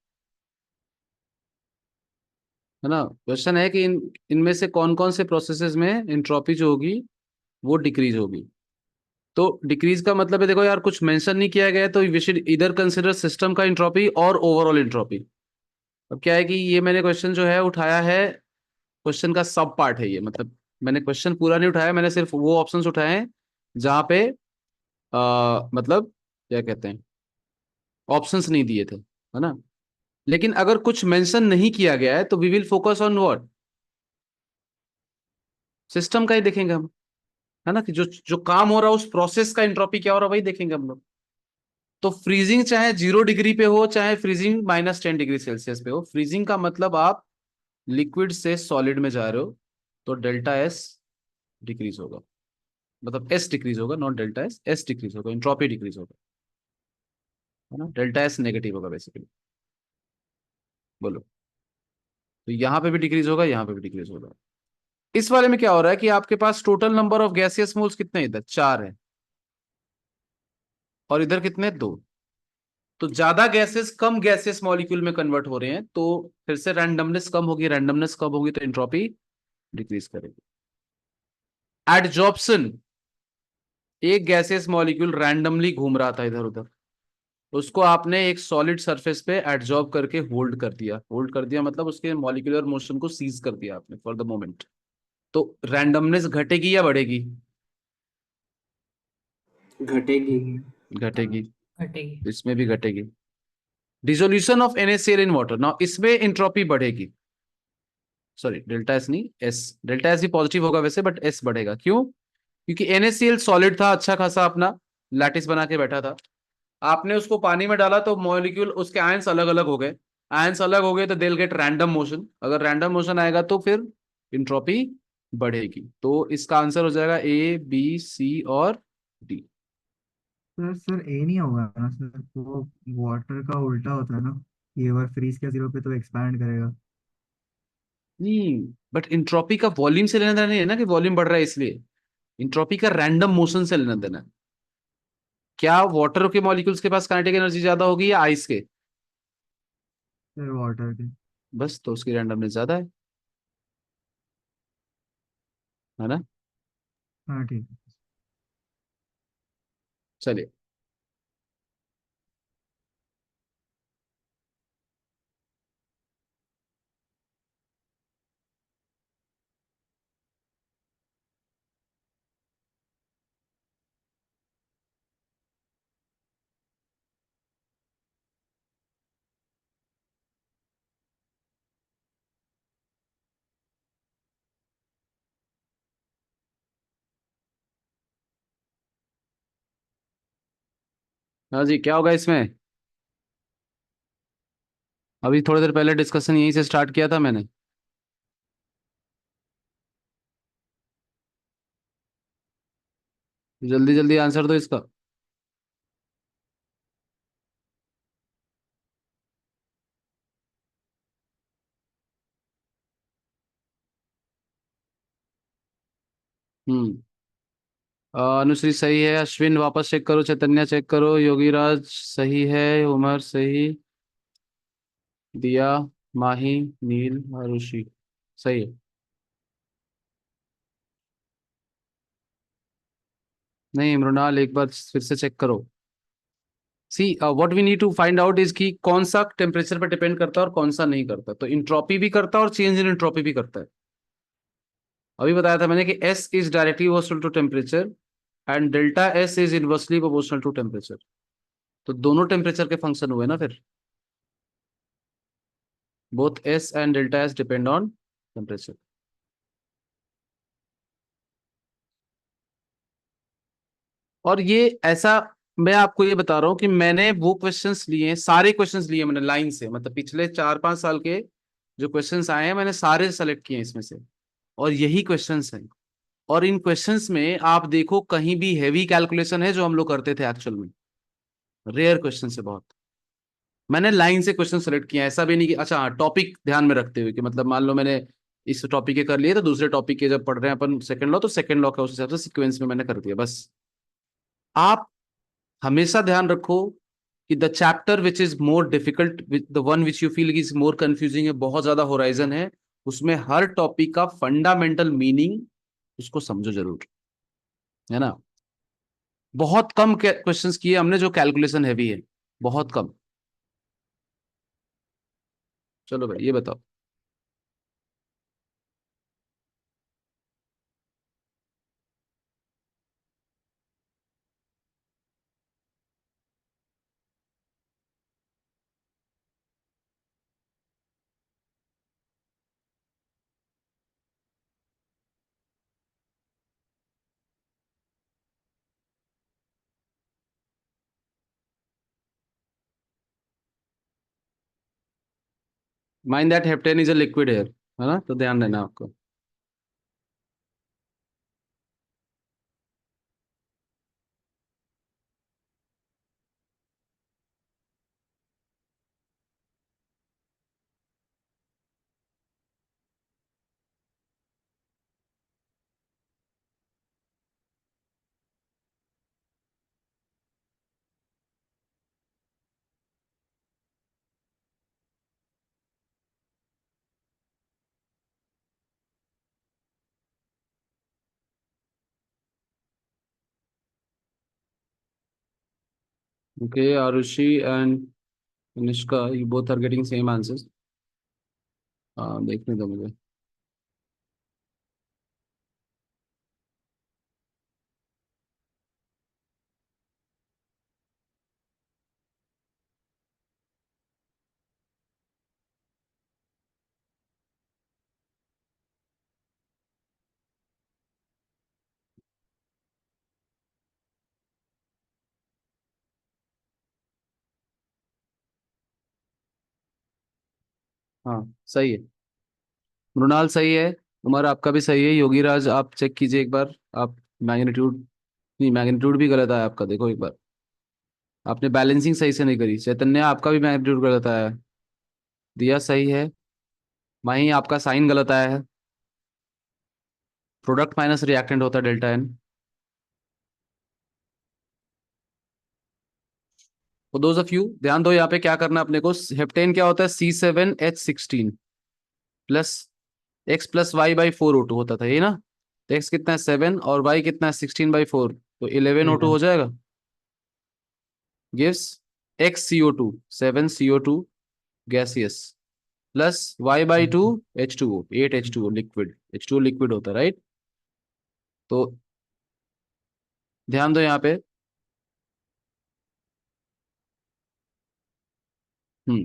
है ना। क्वेश्चन है कि इनमें से कौन कौन से प्रोसेसेस में इंट्रॉपी जो होगी वो डिक्रीज होगी। तो डिक्रीज का मतलब है, देखो यार कुछ मेंशन नहीं किया गया है, तो वी शुड इधर कंसिडर सिस्टम का इंट्रॉपी और ओवरऑल इंट्रॉपी। अब क्या है कि ये मैंने क्वेश्चन जो है उठाया है, क्वेश्चन का सब पार्ट है ये, मतलब मैंने क्वेश्चन पूरा नहीं उठाया, मैंने सिर्फ वो ऑप्शंस उठाए हैं जहां पे मतलब क्या कहते हैं, ऑप्शंस नहीं दिए थे, है ना। लेकिन अगर कुछ मेंशन नहीं किया गया है तो we will focus on what, system का ही देखेंगे हम, है ना, कि जो जो काम हो रहा है उस प्रोसेस का एंट्रोपी क्या हो रहा है वही देखेंगे हम लोग। तो फ्रीजिंग चाहे 0 डिग्री पे हो, चाहे फ्रीजिंग -10 डिग्री सेल्सियस पे हो, फ्रीजिंग का मतलब आप लिक्विड से सॉलिड में जा रहे हो, तो डेल्टा एस डिक्रीज होगा, मतलब एस डिक्रीज होगा, not delta S, S decrease होगा, एंट्रोपी डिक्रीज होगा, है ना। डेल्टा एस नेगेटिव होगा बेसिकली। बोलो, तो यहाँ पे भी डिक्रीज होगा, यहाँ पे भी डिक्रीज होगा। इस वाले में क्या हो रहा है कि आपके पास total number of gaseous moles कितने हैं? इधर 4 है और इधर कितने? 2। तो ज्यादा गैसेस कम गैसियस मॉलिक्यूल में कन्वर्ट हो रहे हैं, तो फिर से रैंडमनेस कम होगी, रैंडमनेस कम होगी तो एंट्रोपी डिक्रीज करेगी। एडजॉर्प्शन, एक गैसियस मॉलिक्यूल रैंडमली घूम रहा था इधर उधर, उसको आपने एक सॉलिड सरफेस पे एडजॉर्ब करके होल्ड कर दिया, होल्ड कर दिया मतलब उसके मॉलिक्यूलर मोशन को सीज कर दिया आपने फॉर द मोमेंट, तो रैंडमनेस घटेगी या बढ़ेगी? घटेगी। घटेगी। घटेगी। इसमें भी घटेगी। Dissolution of NaCl in water, ना इसमें एंट्रोपी बढ़ेगी, सॉरी डेल्टा एस नहीं एस, डेल्टा एस भी पॉजिटिव होगा वैसे बट एस बढ़ेगा, क्यों? क्योंकि NaCl सॉलिड था, अच्छा खासा अपना लैटिस बना के बैठा था, आपने उसको पानी में डाला तो मॉलिक्यूल उसके आयंस अलग अलग हो गए, आयंस अलग हो गए तो they will get random motion, अगर रैंडम मोशन आएगा तो फिर इंट्रोपी बढ़ेगी। तो इसका आंसर हो जाएगा A B C और D। सर ए नहीं होगा ना सर, वो वाटर का उल्टा होता है ना, ये बार फ्रीज किया 0 पे तो एक्सपैंड करेगा। नहीं, बट इंट्रोपी का वॉल्यूम से लेना देना नहीं है ना, कि वॉल्यूम बढ़ रहा है इसलिए, इंट्रोपी का रैंडम मोशन से लेना देना है। क्या वाटर के मॉलिक्यूल्स के पास काइनेटिक एनर्जी ज्यादा होगी या आइस के? सर वाटर के। बस, तो उसकी रैंडमनेस ज्यादा है ना। हाँ ठीक है। चलिए, हाँ जी, क्या होगा इसमें? अभी थोड़ी देर पहले डिस्कशन यहीं से स्टार्ट किया था मैंने। जल्दी जल्दी आंसर दो इसका। हम्म। अनुश्री सही है, अश्विन वापस चेक करो, चैतन्य चेक करो, योगीराज सही है, उमर सही, दिया, माही, नील, आरुषि सही है। नहीं मृणाल, एक बार फिर से चेक करो। See what we need to find out is कि कौन सा टेम्परेचर पर डिपेंड करता है और कौन सा नहीं करता, तो इंट्रोपी भी करता है और चेंज इन इंट्रोपी भी करता है। अभी बताया था मैंने कि S is directly proportional to temperature and delta S is inversely proportional to temperature, तो दोनों टेम्परेचर के फंक्शन हुए ना फिर, both S and delta S depend on temperature. और ये ऐसा मैं आपको ये बता रहा हूँ कि मैंने वो क्वेश्चंस लिए हैं, सारे क्वेश्चंस लिए मैंने लाइन से, मतलब पिछले 4-5 साल के जो क्वेश्चंस आए हैं मैंने सारे सेलेक्ट किए हैं इसमें से, और यही क्वेश्चंस हैं। और इन क्वेश्चंस में आप देखो कहीं भी हैवी कैलकुलेशन है जो हम लोग करते थे एक्चुअल में, रेयर क्वेश्चन है बहुत। मैंने लाइन से क्वेश्चन सेलेक्ट किया है, ऐसा भी नहीं कि अच्छा हाँ टॉपिक ध्यान में रखते हुए कि मतलब मान लो मैंने इस टॉपिक के कर लिए तो दूसरे टॉपिक के जब पढ़ रहे हैं अपन सेकंड लॉ, तो सेकंड लॉ का उस हिसाब से सीक्वेंस में मैंने कर दिया बस। आप हमेशा ध्यान रखो कि the chapter which is more difficult, the one which you feel is more confusing है, बहुत ज्यादा होराइजन है, उसमें हर टॉपिक का फंडामेंटल मीनिंग उसको समझो जरूर, है ना। बहुत कम क्वेश्चंस किए हमने जो कैलकुलेशन हैवी है, बहुत कम। चलो भाई ये बताओ। Mind that heptane is a liquid air, है ना, तो ध्यान देना आपको। Okay Arushi and Nishka, you both are getting same answers. हाँ देखने दो मुझे। हाँ सही है, मृणाल सही है, उमर आपका भी सही है, योगीराज आप चेक कीजिए एक बार। आप मैग्नीट्यूड, नहीं मैग्नीट्यूड भी गलत आया आपका, देखो एक बार। आपने बैलेंसिंग सही से नहीं करी। चैतन्य आपका भी मैग्नीट्यूड गलत आया है। दिया सही है। माही आपका साइन गलत आया है। प्रोडक्ट माइनस रिएक्टेंट होता है डेल्टा एन। तो दोज ऑफ यू ध्यान दो यहाँ पे क्या करना है अपने को। हेप्टेन क्या होता है, C7H16 प्लस X+Y/4O2 होता था, ये ना। तो X कितना है 7 और Y कितना है 16/4, तो 11O2 हो जाएगा। Gives XCO2, 7CO2 gaseous, plus Y/2 H2O, 8 H2O liquid, H2O liquid होता है राइट। तो ध्यान दो यहाँ पे। हम्म,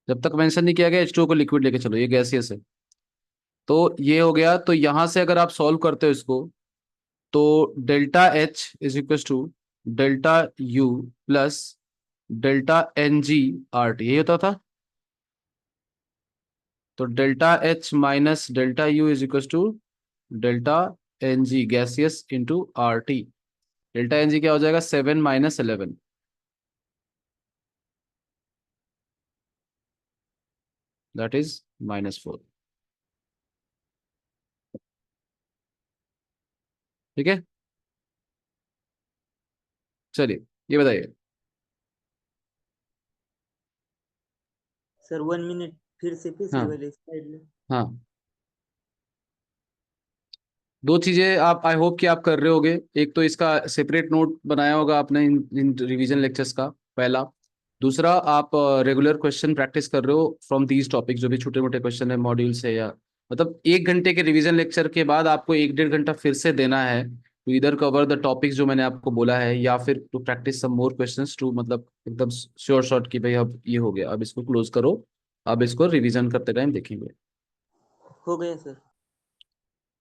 जब तक मेंशन नहीं किया गया H2O को लिक्विड लेके चलो, ये गैसियस है। तो ये हो गया, तो यहां से अगर आप सॉल्व करते हो इसको, तो delta H is equal to delta U plus delta NG/RT, यही होता था। तो delta H minus delta U is equal to delta NG gaseous into RT। Delta NG क्या हो जाएगा, 7 - 11, दैट इज -4। ठीक है, चलिए ये बताइए। सर 1 मिनट, फिर से पिछले हाँ वाले स्लाइड में। हाँ, दो चीजें आप आई होप कि आप कर रहे होगे। एक तो इसका सेपरेट नोट बनाया होगा आपने इन रिवीजन लेक्चर्स का, पहला। दूसरा, आप रेगुलर क्वेश्चन प्रैक्टिस कर रहे हो फ्रॉम दीज टॉपिक, जो भी छोटे मोटे क्वेश्चन है मॉड्यूल से, या मतलब 1 घंटे के रिवीजन लेक्चर के बाद आपको 1-1.5 घंटा फिर से देना है टू इधर कवर द टॉपिक्स जो मैंने आपको बोला है, या फिर to practice some more questions to, मतलब एकदम श्योर शॉट कि भाई अब ये हो गया, अब इसको क्लोज करो, अब इसको रिवीजन करते टाइम देखेंगे। हो गया सर।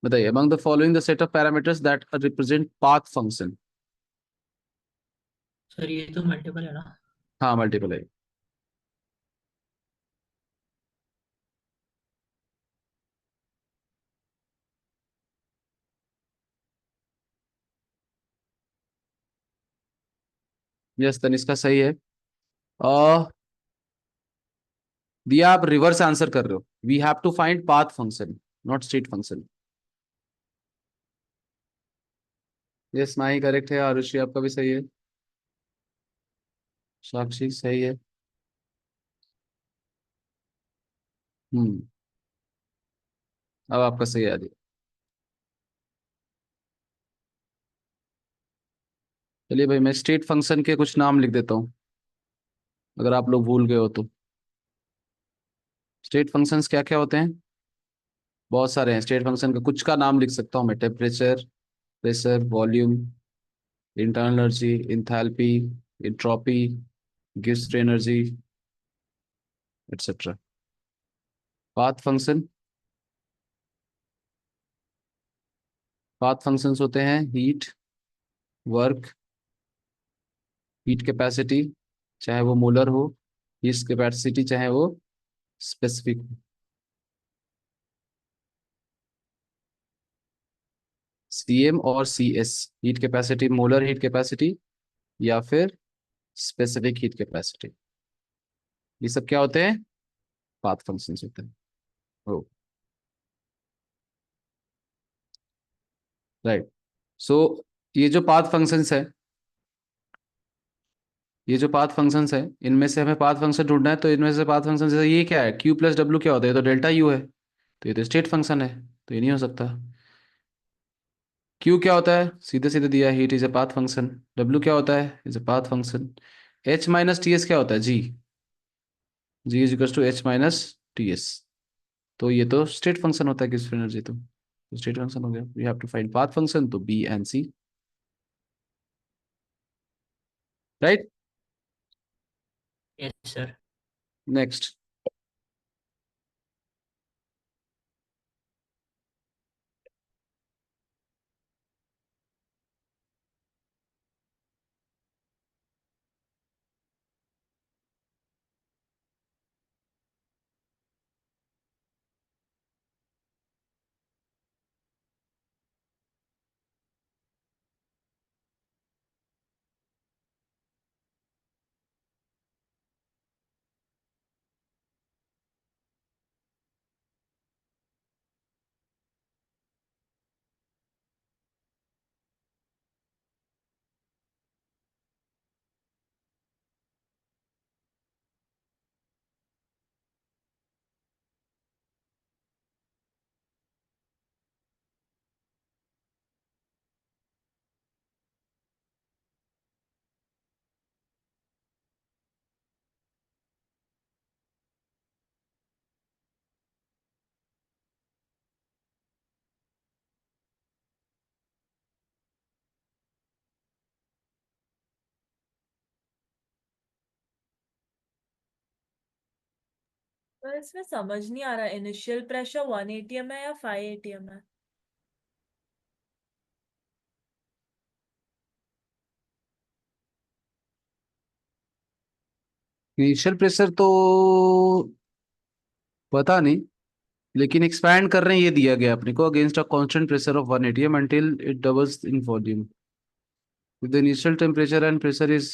बताइए, among the following the set of parameters that represent path function. Sir ये तो मल्टीपल है ना? हाँ मल्टीपल है। यस तनिष्का सही है। दिया आप रिवर्स आंसर कर रहे हो। We have to find path function, not state function. Yes Mahi correct है। आरुषि आपका भी सही है। साक्षी सही है। हम्म। अब आपका सही है आदि। चलिए भाई मैं स्टेट फंक्शन के कुछ नाम लिख देता हूँ, अगर आप लोग भूल गए हो तो। स्टेट फंक्शंस क्या क्या होते हैं? बहुत सारे हैं स्टेट फंक्शन का। कुछ का नाम लिख सकता हूँ मैं। Temperature, pressure, volume, internal energy, enthalpy, entropy, gives energy, etcetera. Path function, path functions होते हैं हीट, वर्क, हीट कैपेसिटी चाहे वो मोलर हो, हीट कैपेसिटी चाहे वो स्पेसिफिक हो। सीएम और CS, heat capacity, molar heat capacity या फिर स्पेसिफिक हीट कैपेसिटी, ये सब क्या होते हैं? पाथ फंक्शंस होते हैं। ओ राइट। सो ये जो पाथ फंक्शंस है, ये जो पाथ फंक्शंस है, इनमें से हमें पाथ फंक्शन ढूंढना है। तो इनमें से पाथ फंक्शन जैसे ये क्या है, क्यू प्लस डब्ल्यू क्या होता है? ये तो डेल्टा यू है, तो ये तो स्टेट फंक्शन है, तो ये नहीं हो सकता। क्यू क्या होता है? सीधे सीधे दिया, heat is a path function. W क्या होता है? Is a path function. H minus T S क्या होता है? G, G is equal to H minus T S. तो ये तो स्टेट फंक्शन होता है किस एनर्जी। तो स्टेट फंक्शन हो गया। We have to find path function, तो B and C. Right. Yes sir. Next. पर इसमें समझ नहीं आ रहा, इनिशियल प्रेशर 1 एटीएम है या 5 एटीएम है? इनिशियल प्रेशर तो पता नहीं, लेकिन एक्सपैंड कर रहे हैं ये दिया गया अपने को, against a constant pressure of 1 atm until it doubles in volume with the initial temperature and pressure is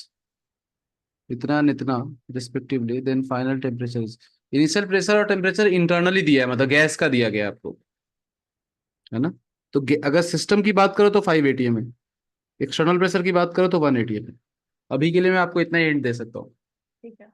इतना and इतना respectively, then final temperature is। Initial pressure और टेम्परेचर इंटरनली दिया है, मतलब गैस का दिया गया है आपको, है ना? तो अगर सिस्टम की बात करो तो 5 atm है, एक्सटर्नल प्रेशर की बात करो तो 1 atm है। अभी के लिए मैं आपको इतना हिंट दे सकता हूँ। ठीक है।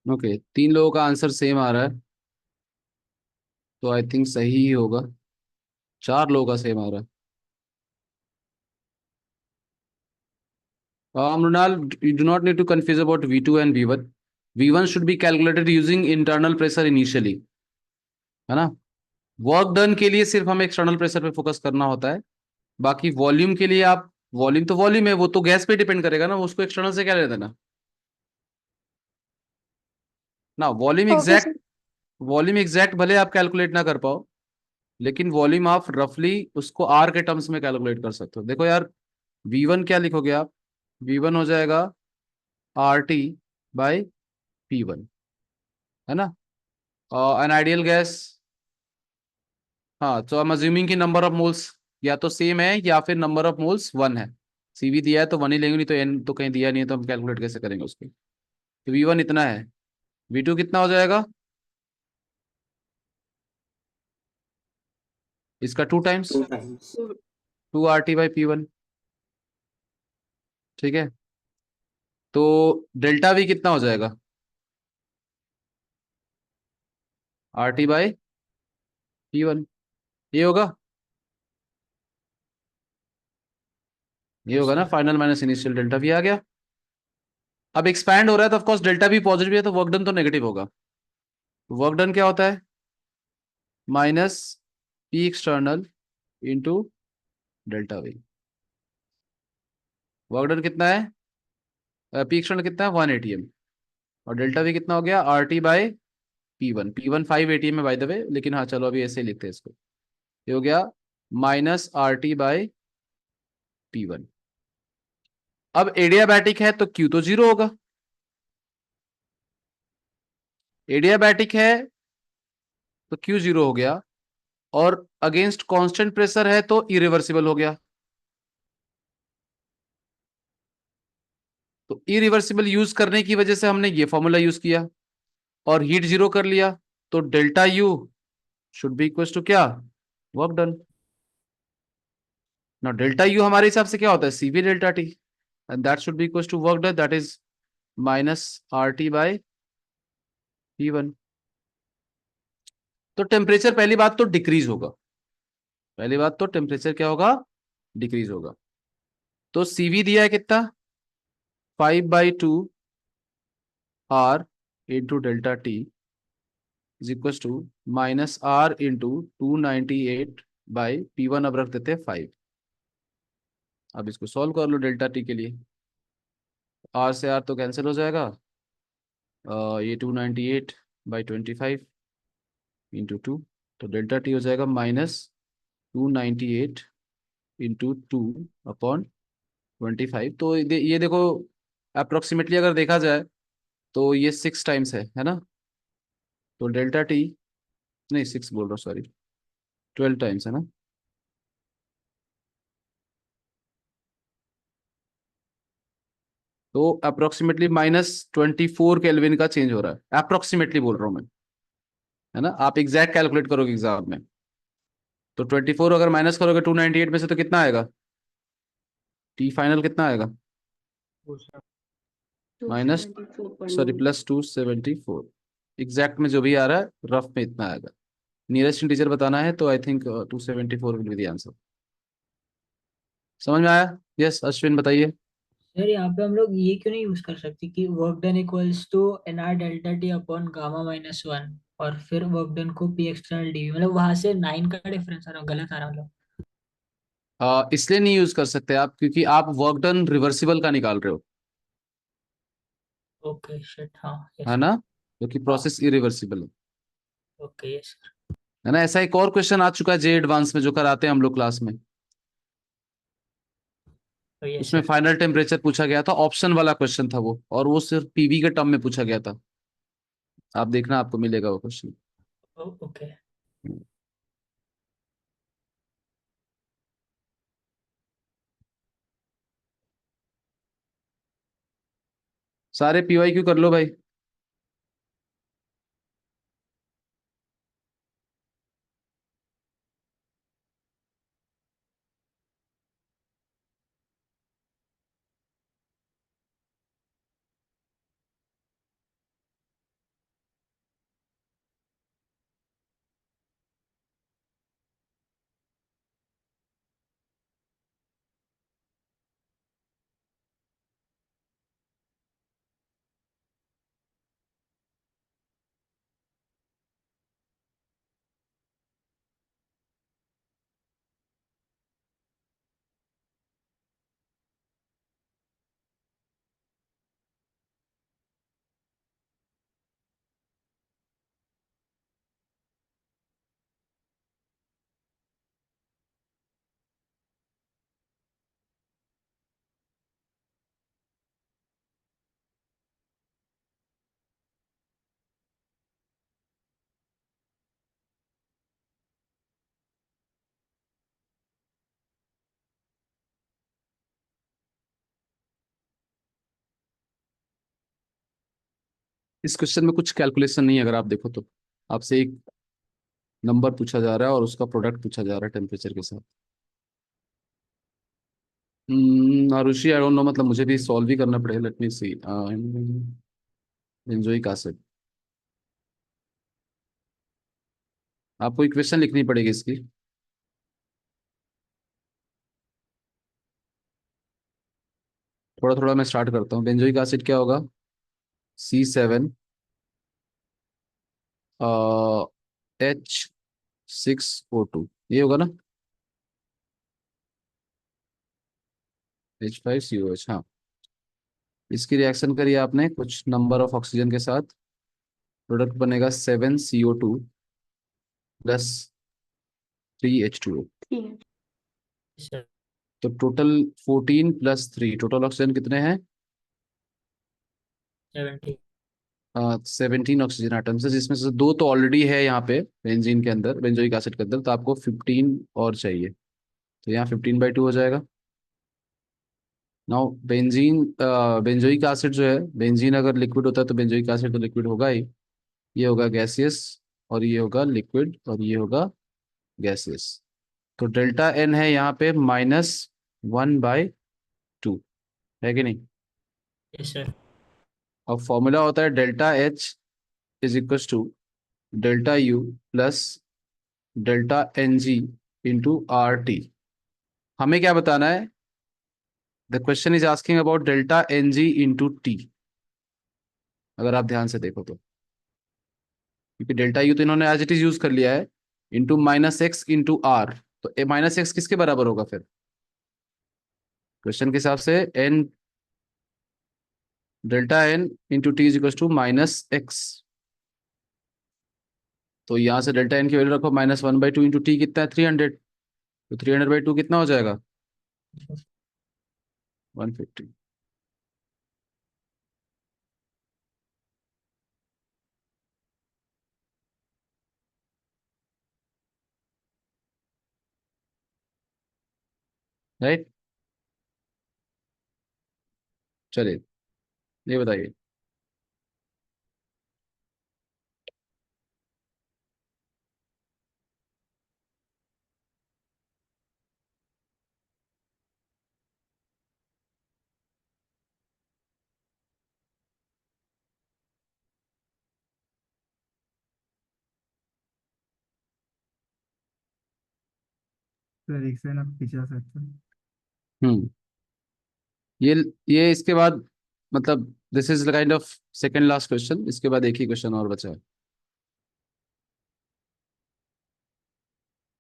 ओके, 3 लोगों का आंसर सेम आ रहा है, तो आई थिंक सही ही होगा। 4 लोगों का सेम आ रहा है। Mrunal, you do not need to confuse about V2 and V1. V1 should be calculated using internal pressure initially, है ना। वर्क डन के लिए सिर्फ हमें एक्सटर्नल प्रेशर पे फोकस करना होता है। बाकी वॉल्यूम के लिए आप, वॉल्यूम तो वॉल्यूम है, वो तो गैस पे डिपेंड करेगा ना, उसको एक्सटर्नल से क्या ले देना ना। Volume Okay, exact, sir. Volume exact भले आप कैलकुलेट ना कर पाओ, लेकिन वॉल्यूम आप रफली उसको आर के टर्म्स में कैलकुलेट कर सकते हो। देखो यार, V1 क्या लिखोगे आप, V1 हो जाएगा RT/P1, है ना। एन आइडियल गैस, हाँ, तो आई एम अज्यूमिंग कि नंबर ऑफ मोल्स या तो सेम है या फिर नंबर ऑफ मोल्स 1 है। CV दिया है तो 1 ही लेंगे, नहीं तो N तो कहीं दिया नहीं है, तो हम कैलकुलेट कैसे करेंगे उसको। तो V1 इतना है, V2 कितना हो जाएगा इसका 2 टाइम्स, 2 times. 2 RT/P1। ठीक है, तो डेल्टा V कितना हो जाएगा, RT/P1। ये होगा, ये होगा ना, final minus initial delta V आ गया। अब एक्सपैंड हो रहा है तो ऑफकोर्स डेल्टा V पॉजिटिव है, तो वर्क डन तो नेगेटिव होगा। वर्क डन क्या होता है, minus P external into delta V। Work done कितना है, P एक्सटर्नल कितना है 1 ATM, और डेल्टा V कितना हो गया RT/P1। P1 5 ATM है बाय द वे, लेकिन हाँ चलो अभी ऐसे ही लिखते हैं इसको। ये हो गया माइनस RT/P1। अब एडियाबैटिक है तो Q तो 0 होगा, एडियाबैटिक है तो Q 0 हो गया, और अगेंस्ट कांस्टेंट प्रेशर है तो इरिवर्सिबल हो गया। तो इरिवर्सिबल यूज करने की वजह से हमने ये फॉर्मूला यूज किया, और हीट 0 कर लिया, तो delta U should be equal to क्या, वर्क डन। ना डेल्टा U हमारे हिसाब से क्या होता है, CV delta T, and that should be equal to work done, that is minus RT/P1। तो टेम्परेचर पहली बात तो डिक्रीज होगा, पहली बात तो टेम्परेचर क्या होगा, डिक्रीज होगा। तो CV दिया है कितना, 5/2 R into delta T is equal to minus R into 298/P1, अब रख देते हैं 5। अब इसको सॉल्व कर लो डेल्टा T के लिए, R से R तो कैंसिल हो जाएगा, ये 298/25 इंटू 2, तो डेल्टा T हो जाएगा -298/2 अपॉन 25। तो ये देखो, अप्रोक्सीमेटली अगर देखा जाए तो ये 6 टाइम्स है ना। तो डेल्टा T, नहीं 6 बोल रहा हूँ, सॉरी, 12 टाइम्स है ना। तो अप्रोक्सीमेटली -24 केल्विन का चेंज हो रहा है, अप्रोक्सीमेटली बोल रहा हूँ मैं, है ना। आप एग्जैक्ट कैलकुलेट करोगे एग्जाम में, तो 24 अगर माइनस करोगे 298 में से तो कितना आएगा, T फाइनल कितना आएगा, माइनस, सॉरी, +274। एग्जैक्ट में जो भी आ रहा है रफ में इतना आएगा, नियरेस्ट इंटीजर बताना है, तो I think 274 will be the answer. समझ में आया। यस अश्विन बताइए। सर यहाँ पे हम लोग ये क्यों नहीं यूज कर सकते कि work done equals to NR delta T upon gamma minus one, और फिर वर्क डन को P एक्सटर्नल DV, मतलब वहां से 9 का डिफरेंस आ रहा, गलत आ रहा मतलब। इसलिए नहीं यूज कर सकते आप क्योंकि आप वर्क डन रिवर्सिबल का निकाल रहे हो, ओके शिट, हाँ है यस। ना, क्योंकि हाँ प्रोसेस इरिवर्सिबल ओके यस। है ना। ऐसा एक और क्वेश्चन आ चुका है जे एडवांस में जो कराते हैं हम लोग क्लास में, यस उसमें सर। फाइनल टेम्परेचर पूछा गया था, ऑप्शन वाला क्वेश्चन था वो, और वो सिर्फ PV के टर्म में पूछा गया था। आप देखना आपको मिलेगा वो क्वेश्चन। ओके। सारे PYQ कर लो भाई। इस क्वेश्चन में कुछ कैलकुलेशन नहीं है, अगर आप देखो तो आपसे एक नंबर पूछा जा रहा है और उसका प्रोडक्ट पूछा जा रहा है टेम्परेचर के साथ। आरुषि आई डोंट नो, मतलब मुझे भी सॉल्व ही करना पड़ेगा। लेट मी सी। बेंजोइक एसिड, आपको इक्वेशन लिखनी पड़ेगी इसकी। थोड़ा थोड़ा मैं स्टार्ट करता हूँ। बेंजोइक एसिड क्या होगा? C7H6O2, ये होगा ना? H5COH, हाँ। इसकी रिएक्शन करिए आपने कुछ नंबर ऑफ ऑक्सीजन के साथ, प्रोडक्ट बनेगा 7CO2 + 3H2O। सर तो टोटल 14 + 3, टोटल ऑक्सीजन कितने हैं? 70। 17 ऑक्सीजन आइटम्स है, जिसमें से 2 तो ऑलरेडी है यहाँ पे बेंजीन के अंदर, बेंजोइक एसिड के अंदर। तो आपको 15 और चाहिए, तो यहाँ 15/2 हो जाएगा। नाउ बेंजीन, बेंजोइक एसिड जो है, बेंजीन अगर लिक्विड होता है तो बेंजोइक एसिड तो लिक्विड होगा ही। ये होगा गैसियस, और ये होगा लिक्विड, और ये होगा गैसियस। तो डेल्टा एन है यहाँ पे -1/2, है कि नहीं? Yes sir. और फॉर्मूला होता है delta H is equal to delta U plus delta N G into R T. हमें क्या बताना है? The question is asking about delta N G into T, अगर आप ध्यान से देखो तो, क्योंकि डेल्टा यू तो इन्होंने एज इट इज यूज कर लिया है, इंटू -x इंटू आर। तो -x किसके बराबर होगा फिर क्वेश्चन के हिसाब से? N, delta N into T is equal to -x। तो यहाँ से डेल्टा एन की वैल्यू रखो, -1/2 इंटू टी कितना है? 300। तो 300/2 कितना हो जाएगा? 150। राइट, चलिए ये बताइए। सर एक सेकंड, आप पीछे आ सकते हैं? हम्म ये ये इसके बाद, मतलब this is kind of second last question, इसके बाद एक ही क्वेश्चन और बचा है।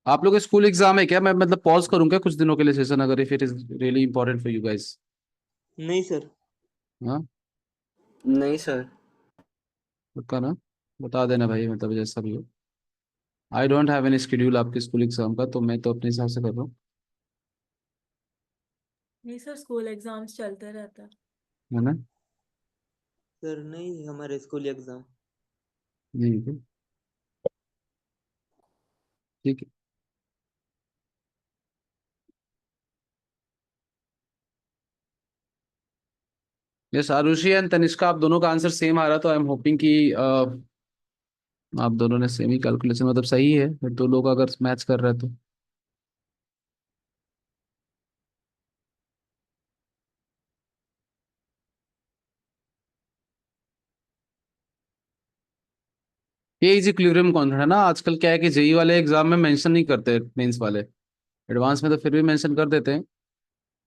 आप लोग का स्कूल एग्जाम है क्या? मैं मतलब पॉज करूँ क्या कुछ दिनों के लिए सेशन, अगर if it is really important for you guys? नहीं सर। हाँ, नहीं सर। पक्का ना? बता देना भाई, मतलब जैसा भी हो। I don't have any schedule आपके स्कूल एग्जाम का, तो मैं तो अपने हिसाब से कर रहा हूँ, नहीं सर, स्कूल एग्जाम्स चलते रहता है। है ना? सर नहीं, हमारे स्कूल एग्जाम। नहीं है? ठीक है। यस, आरुषि एंड तनिष्का, आप दोनों का आंसर सेम आ रहा, तो आई एम होपिंग कि आप दोनों ने सेम ही कैलकुलेशन, मतलब सही है फिर दो लोग अगर मैच कर रहे हैं तो। ये इज इक्विलिब्रियम कॉन्स्टेंट है ना। आजकल क्या है कि जेई वाले एग्जाम में मेंशन नहीं करते, मेंस वाले। एडवांस में तो फिर भी मेंशन कर देते हैं,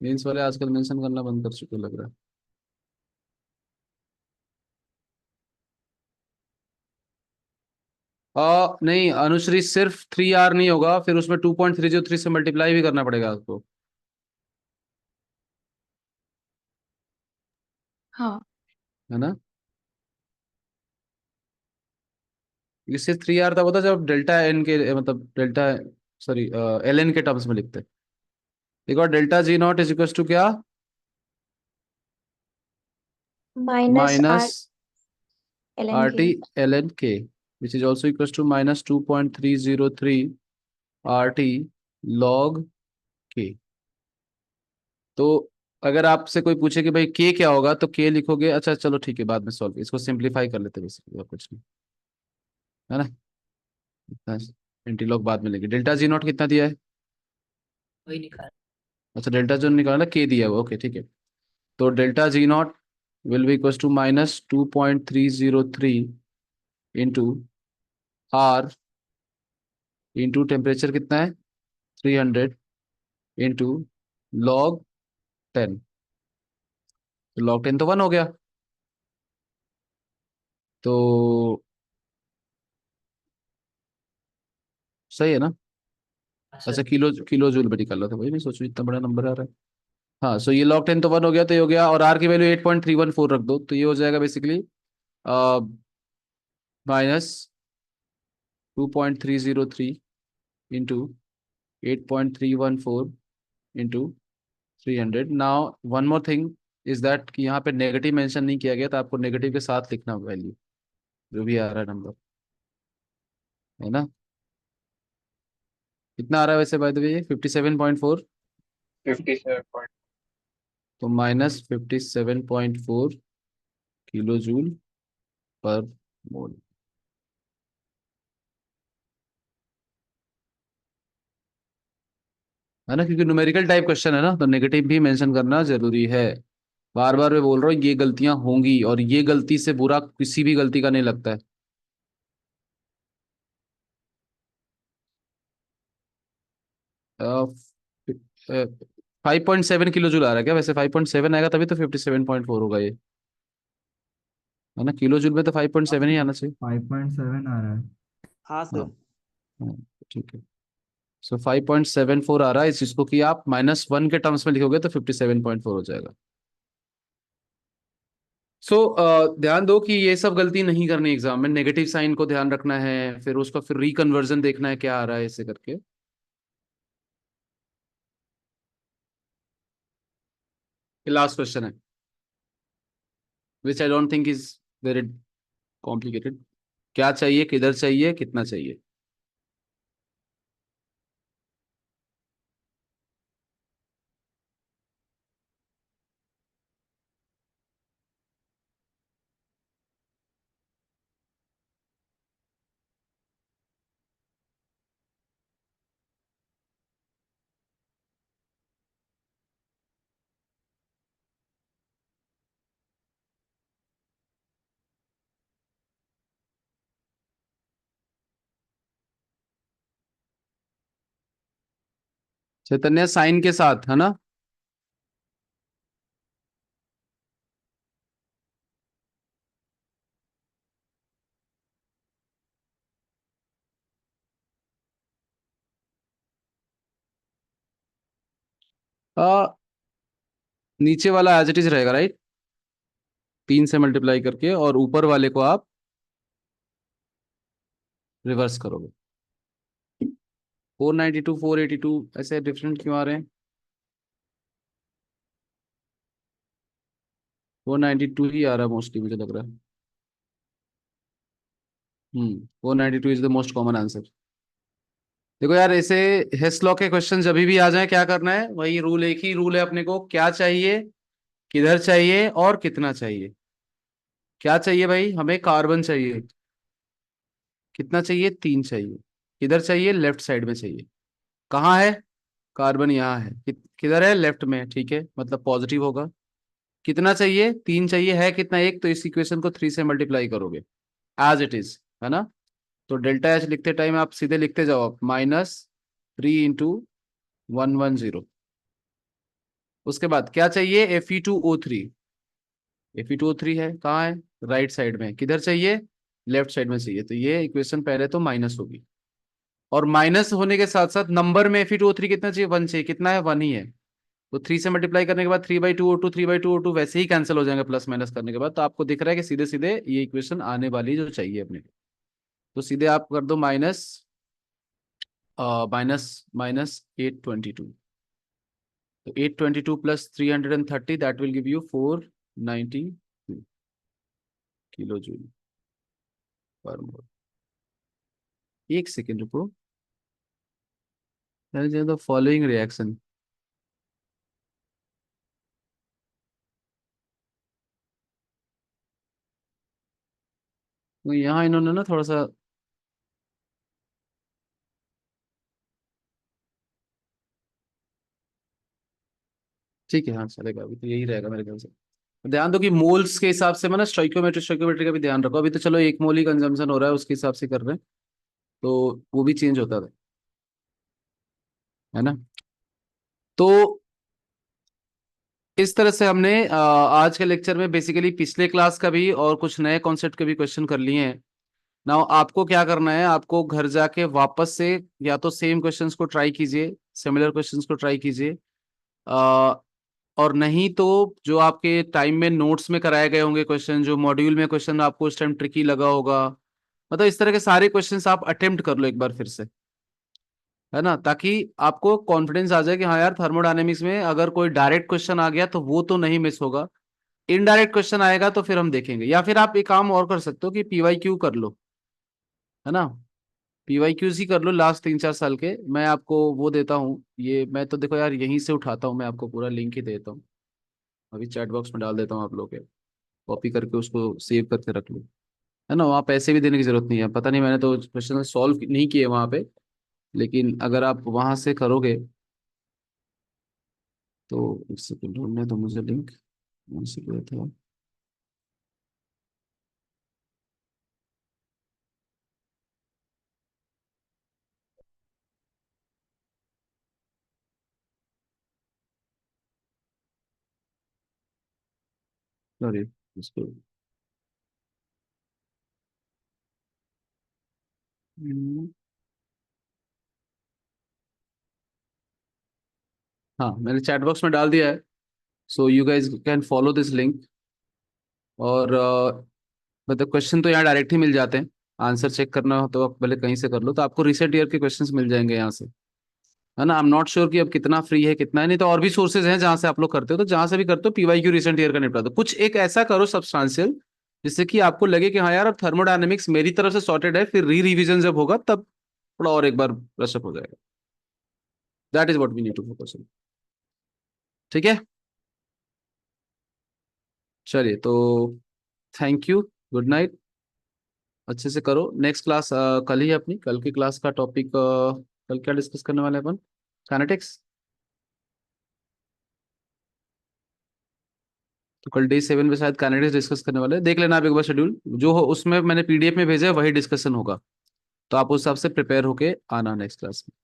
मेंस वाले आजकल मेंशन करना बंद कर चुके लग रहा है। नहीं अनुश्री, सिर्फ 3R नहीं होगा, फिर उसमें 2.303 से मल्टीप्लाई भी करना पड़ेगा आपको, हाँ। है ना? ये सिर्फ 3R तब होता है जब डेल्टा एन के, मतलब डेल्टा, सॉरी, LN के टर्म्स में लिखते हैं। एक और delta G0 is equal to क्या? Minus minus R L N K. RT ln K, which is also equals to -2.303 RT log K। तो अगर आपसे कोई पूछे कि भाई के क्या होगा तो के लिखोगे, अच्छा चलो ठीक है, बाद में सॉल्व, इसको सिंप्लीफाई कर लेते बेसिकली, और कुछ नहीं, है ना। इतना इंटीलॉग बाद में लेंगे। डेल्टा जी नॉट कितना दिया है? वही निकाल। अच्छा डेल्टा जो निकाला के दिया हुआ, ओके ठीक है। तो delta G not will be equal to -2.303 into R into temperature कितना है 300 इंटू log 10। तो log 10 तो 1 हो गया, तो सही है ना। हाँ अच्छा सर। किलो जूल में निकाला था, वही मैं सोचूं इतना बड़ा नंबर आ रहा है। हाँ सो ये log 10 तो 1 हो गया, तो ये हो गया, और आर की वैल्यू 8.314 रख दो, तो ये हो जाएगा basically -2.303 into 8.314 into 300। Now one more thing is that कि यहाँ पे नेगेटिव मेंशन नहीं किया गया, तो आपको नेगेटिव के साथ लिखना वैल्यू जो भी आ रहा है नंबर, है ना। कितना आ रहा है वैसे बाय द वे, 57.4, 57 point। तो -57.4 किलो जूल पर मोल, है ना, क्योंकि न्यूमेरिकल टाइप क्वेश्चन है ना, तो नेगेटिव भी मेंशन करना जरूरी है। बार बार मैं बोल रहा हूँ ये गलतियां होंगी, और ये गलती से बुरा किसी भी गलती का नहीं लगता है। 5.7 किलो जूल आ रहा है क्या वैसे? 5.7 आएगा तभी तो 57.4 होगा ये, है ना। किलो जूल में तो 5.7 ही आना चाहिए। 5.7 आ रहा है। हाँ हाँ सर। हाँ, ठीक है। सो 5.74 आ रहा है, इस चीज को कि आप -1 के टर्म्स में लिखोगे तो 57.4 हो जाएगा। सो ध्यान दो कि ये सब गलती नहीं करनी एग्जाम में, नेगेटिव साइन को ध्यान रखना है, फिर उसका फिर रिकन्वर्जन देखना है क्या आ रहा है ऐसे करके। लास्ट क्वेश्चन है which I don't think is very complicated. क्या चाहिए, किधर चाहिए, कितना चाहिए? चैतन्य साइन के साथ, है ना। नीचे वाला एज इट इज रहेगा, राइट, 3 से मल्टीप्लाई करके, और ऊपर वाले को आप रिवर्स करोगे। 492 482 ऐसे डिफरेंट क्यों आ रहे हैं? 492 ही आ रहा है मोस्टली, मुझे लग रहा है। 492 is the most common answer. देखो यार, ऐसे हेस लॉ के क्वेश्चन जब भी आ जाए क्या करना है, वही रूल, एक ही रूल है अपने को, क्या चाहिए, किधर चाहिए, और कितना चाहिए। क्या चाहिए भाई, हमें कार्बन चाहिए, कितना चाहिए, 3 चाहिए। किधर चाहिए, लेफ्ट साइड में चाहिए। कहाँ है कार्बन, यहाँ है। किधर है, लेफ्ट में, ठीक है, मतलब पॉजिटिव होगा। कितना चाहिए, 3 चाहिए, है कितना, एक, तो इस इक्वेशन को 3 से मल्टीप्लाई करोगे एज इट इज, है ना। तो डेल्टा एच लिखते टाइम आप सीधे लिखते जाओ, आप -3 × 110। उसके बाद क्या चाहिए, Fe2O3। Fe2O3 है कहाँ है, राइट साइड में। किधर चाहिए, लेफ्ट साइड में चाहिए, तो ये इक्वेशन पहले तो माइनस होगी, और माइनस होने के साथ साथ नंबर में Fe2O3 कितना चाहिए, 1 चाहिए। कितना है, 1 ही है। तो 3 से मल्टीप्लाई करने के बाद 3/2O2 3/2O2 वैसे ही कैंसिल हो जाएंगे प्लस माइनस करने के बाद, तो आपको दिख रहा है कि सीधे सीधे ये इक्वेशन आने वाली जो चाहिए अपने को। तो सीधे आप कर दो माइनस -822। तो 822 plus 330 that will give you 492 kilo joule per mole. एक सेकेंड रुको, द फॉलोइंग रिएक्शन। तो यहाँ इन्होंने ना थोड़ा सा, ठीक है हाँ चलेगा, अभी तो यही रहेगा मेरे ख्याल से। ध्यान दो कि मोल्स के हिसाब से, मतलब स्टोइकियोमेट्री स्टोइकियोमेट्री का भी ध्यान रखो। अभी तो चलो 1 मोल ही कंजम्पशन हो रहा है, उसके हिसाब से कर रहे हैं, तो वो भी चेंज होता है ना। तो इस तरह से हमने आज के लेक्चर में बेसिकली पिछले क्लास का भी और कुछ नए कॉन्सेप्ट के भी क्वेश्चन कर लिए हैं। नाउ आपको क्या करना है, आपको घर जाके वापस से या तो सेम क्वेश्चंस को ट्राई कीजिए, सिमिलर क्वेश्चंस को ट्राई कीजिए, और नहीं तो जो आपके टाइम में नोट्स में कराए गए होंगे क्वेश्चन, जो मॉड्यूल में क्वेश्चन आपको उस टाइम ट्रिकी लगा होगा, मतलब इस तरह के सारे क्वेश्चंस आप अटेम्प्ट कर लो एक बार फिर से, है ना, ताकि आपको कॉन्फिडेंस आ जाए कि हाँ यार थर्मोडायनेमिक्स में अगर कोई डायरेक्ट क्वेश्चन आ गया तो वो तो नहीं मिस होगा, इनडायरेक्ट क्वेश्चन आएगा तो फिर हम देखेंगे। या फिर आप एक काम और कर सकते हो कि पीवाईक्यू कर लो, है ना, पीवाईक्यूज ही कर लो लास्ट 3-4 साल के। मैं आपको वो देता हूँ, ये मैं तो देखो यार यहीं से उठाता हूँ, मैं आपको पूरा लिंक ही देता हूँ, अभी चैट बॉक्स में डाल देता हूँ, आप लोग के कॉपी करके उसको सेव करके रख लो, है ना। वहाँ पैसे भी देने की जरूरत नहीं है, पता नहीं मैंने तो क्वेश्चन सॉल्व नहीं किए वहाँ पे, लेकिन अगर आप वहाँ से करोगे तो एक सेकंड ढूंढने तो मुझे लिंक कौन से गया था। सॉरी, इसको हम्म, हाँ मैंने चैट बॉक्स में डाल दिया है, so you guys can follow this link. और मतलब क्वेश्चन तो यहाँ डायरेक्ट ही मिल जाते हैं, आंसर चेक करना हो तो आप भले कहीं से कर लो, तो आपको रिसेंट ईयर के क्वेश्चंस मिल जाएंगे यहाँ से, है ना। आई एम नॉट श्योर कि अब कितना फ्री है कितना है, नहीं तो और भी सोर्सेज हैं जहाँ से आप लोग करते हो, तो जहाँ से भी करते हो पीवाईक्यू रिसेंट ईयर का निपटा दो, कुछ एक ऐसा करो सब्सटेंशियल जिससे कि आपको लगे कि हाँ यार अब थर्मोडायनेमिक्स मेरी तरफ से सॉर्टेड है, फिर री रिविजन जब होगा तब थोड़ा और एक बार ब्रशअप हो जाएगा। That is what we need to focus on, ठीक है। चलिए तो थैंक यू, गुड नाइट, अच्छे से करो। नेक्स्ट क्लास कल ही है अपनी, कल की क्लास का टॉपिक कल क्या डिस्कस करने वाले हैं अपन, काइनेटिक्स। तो कल डे 7 पे शायद काइनेटिक्स डिस्कस करने वाले हैं, देख लेना आप एक बार शेड्यूल, जो हो उसमें मैंने पीडीएफ में भेजा है वही डिस्कशन होगा, तो आप उस हिसाब से प्रिपेयर होके आना नेक्स्ट क्लास में।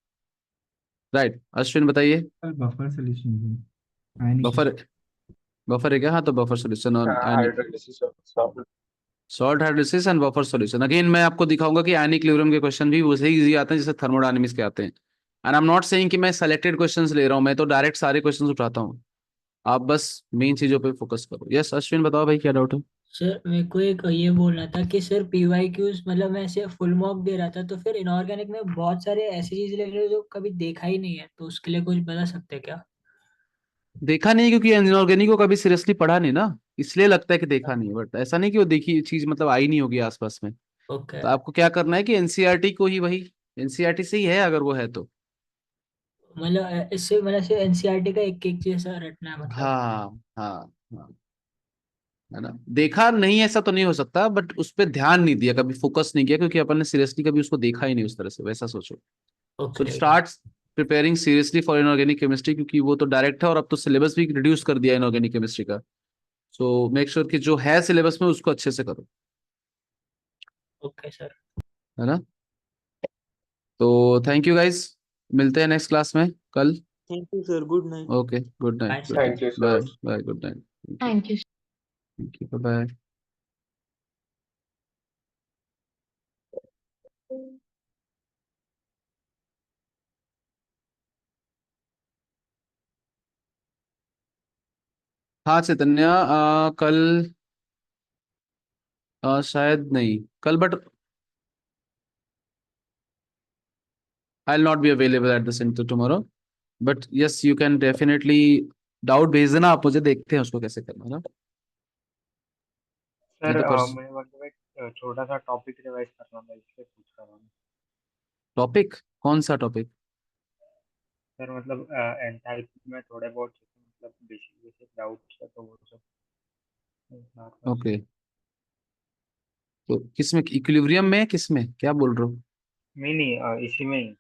राइट अश्विन बताइए। बफर सोल्यूशन भी है नहीं क्या? बफर, बफर है क्या, हाँ तो बफर सोल्यूशन और आयनिक Hydrolysis of solid. Salt hydrolysis and buffer solution, again मैं आपको दिखाऊंगा कि आयनिक इक्विलिब्रियम के क्वेश्चन भी वैसे ही इजी आते हैं जैसे थर्मोडायनेमिक्स के आते हैं। And I am not saying कि मैं सेलेक्टेड क्वेश्चंस ले रहा हूँ, मैं तो डायरेक्ट सारे क्वेश्चंस उठाता हूँ, आप बस मेन चीजों पे फोकस करो। यस अश्विन बताओ भाई क्या डाउट है। सर मेरे को एक ये बोलना था कि सर पीवाईक्यूज मतलब मैं ऐसे फुल मॉक दे रहा था, तो फिर इनऑर्गेनिक में बहुत सारे ऐसी चीज ले रहे हो जो कभी देखा ही नहीं है, तो उसके लिए कुछ बता सकते हैं क्या? देखा नहीं क्योंकि इनऑर्गेनिक को कभी सीरियसली पढ़ा नहीं ना, इसलिए लगता है कि देखा नहीं, बट ऐसा नहीं कि वो देखी चीज मतलब आई नहीं होगी आसपास में। ओके। तो आपको क्या करना है कि एनसीईआरटी को ही, वही एनसीईआरटी से ही है अगर वो है तो। मतलब इससे मतलब से एनसीईआरटी का एक एक जैसा रटना है मतलब। हाँ हाँ हाँ, है ना, देखा नहीं ऐसा तो नहीं हो सकता, बट उस पर ध्यान नहीं दिया, कभी फोकस नहीं किया क्योंकि अपन ने सीरियसली कभी उसको देखा ही नहीं उस तरह से, वैसा सोचो। So okay. Start preparing seriously for inorganic chemistry, क्योंकि वो तो डायरेक्ट है और अब तो सिलेबस भी रिड्यूस कर दिया इनऑर्गेनिक केमिस्ट्री का। सो मेक श्योर कि जो है सिलेबस में उसको अच्छे से करो, ओके सर। है ना। तो थैंक यू गाइस, मिलते हैं नेक्स्ट क्लास में कल। Thank you sir, good night. Okay good night, bye good sir. Night, Thank you, bye sir. Bye, good night, thank you, thank you. Thank you, bye. हाँ चैतन्या, कल शायद नहीं कल, but I will not be available at the centre tomorrow, but yes you can definitely doubt भेज देना आप मुझे, देखते हैं उसको कैसे करना है ना। नहीं सर तो मैं मतलब एक छोटा सा टॉपिक रिवाइज करना था, इसलिए पूछ रहा हूँ। टॉपिक, कौन सा टॉपिक। सर मतलब एंथैल्पी में थोड़े बहुत मतलब बेसिक बेसिक डाउट्स है, तो वो सब नॉर्मल। ओके तो किसमें, इक्विलिब्रियम में, किसमें, क्या बोल रहे हो? नहीं इसी में ही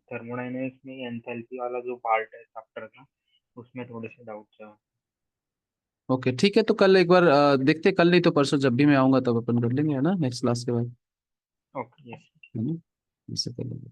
थर्मोडायनेमिक्स में एंथैल्पी वाला जो पार्ट है चैप्टर का, उसमें थोड़े से डाउट्स है। ओके ठीक है, तो कल एक बार देखते, कल नहीं तो परसों जब भी मैं आऊंगा तब अपन कर लेंगे, है ना, नेक्स्ट क्लास के बाद, ओके यस। है ना, इससे कर लेंगे।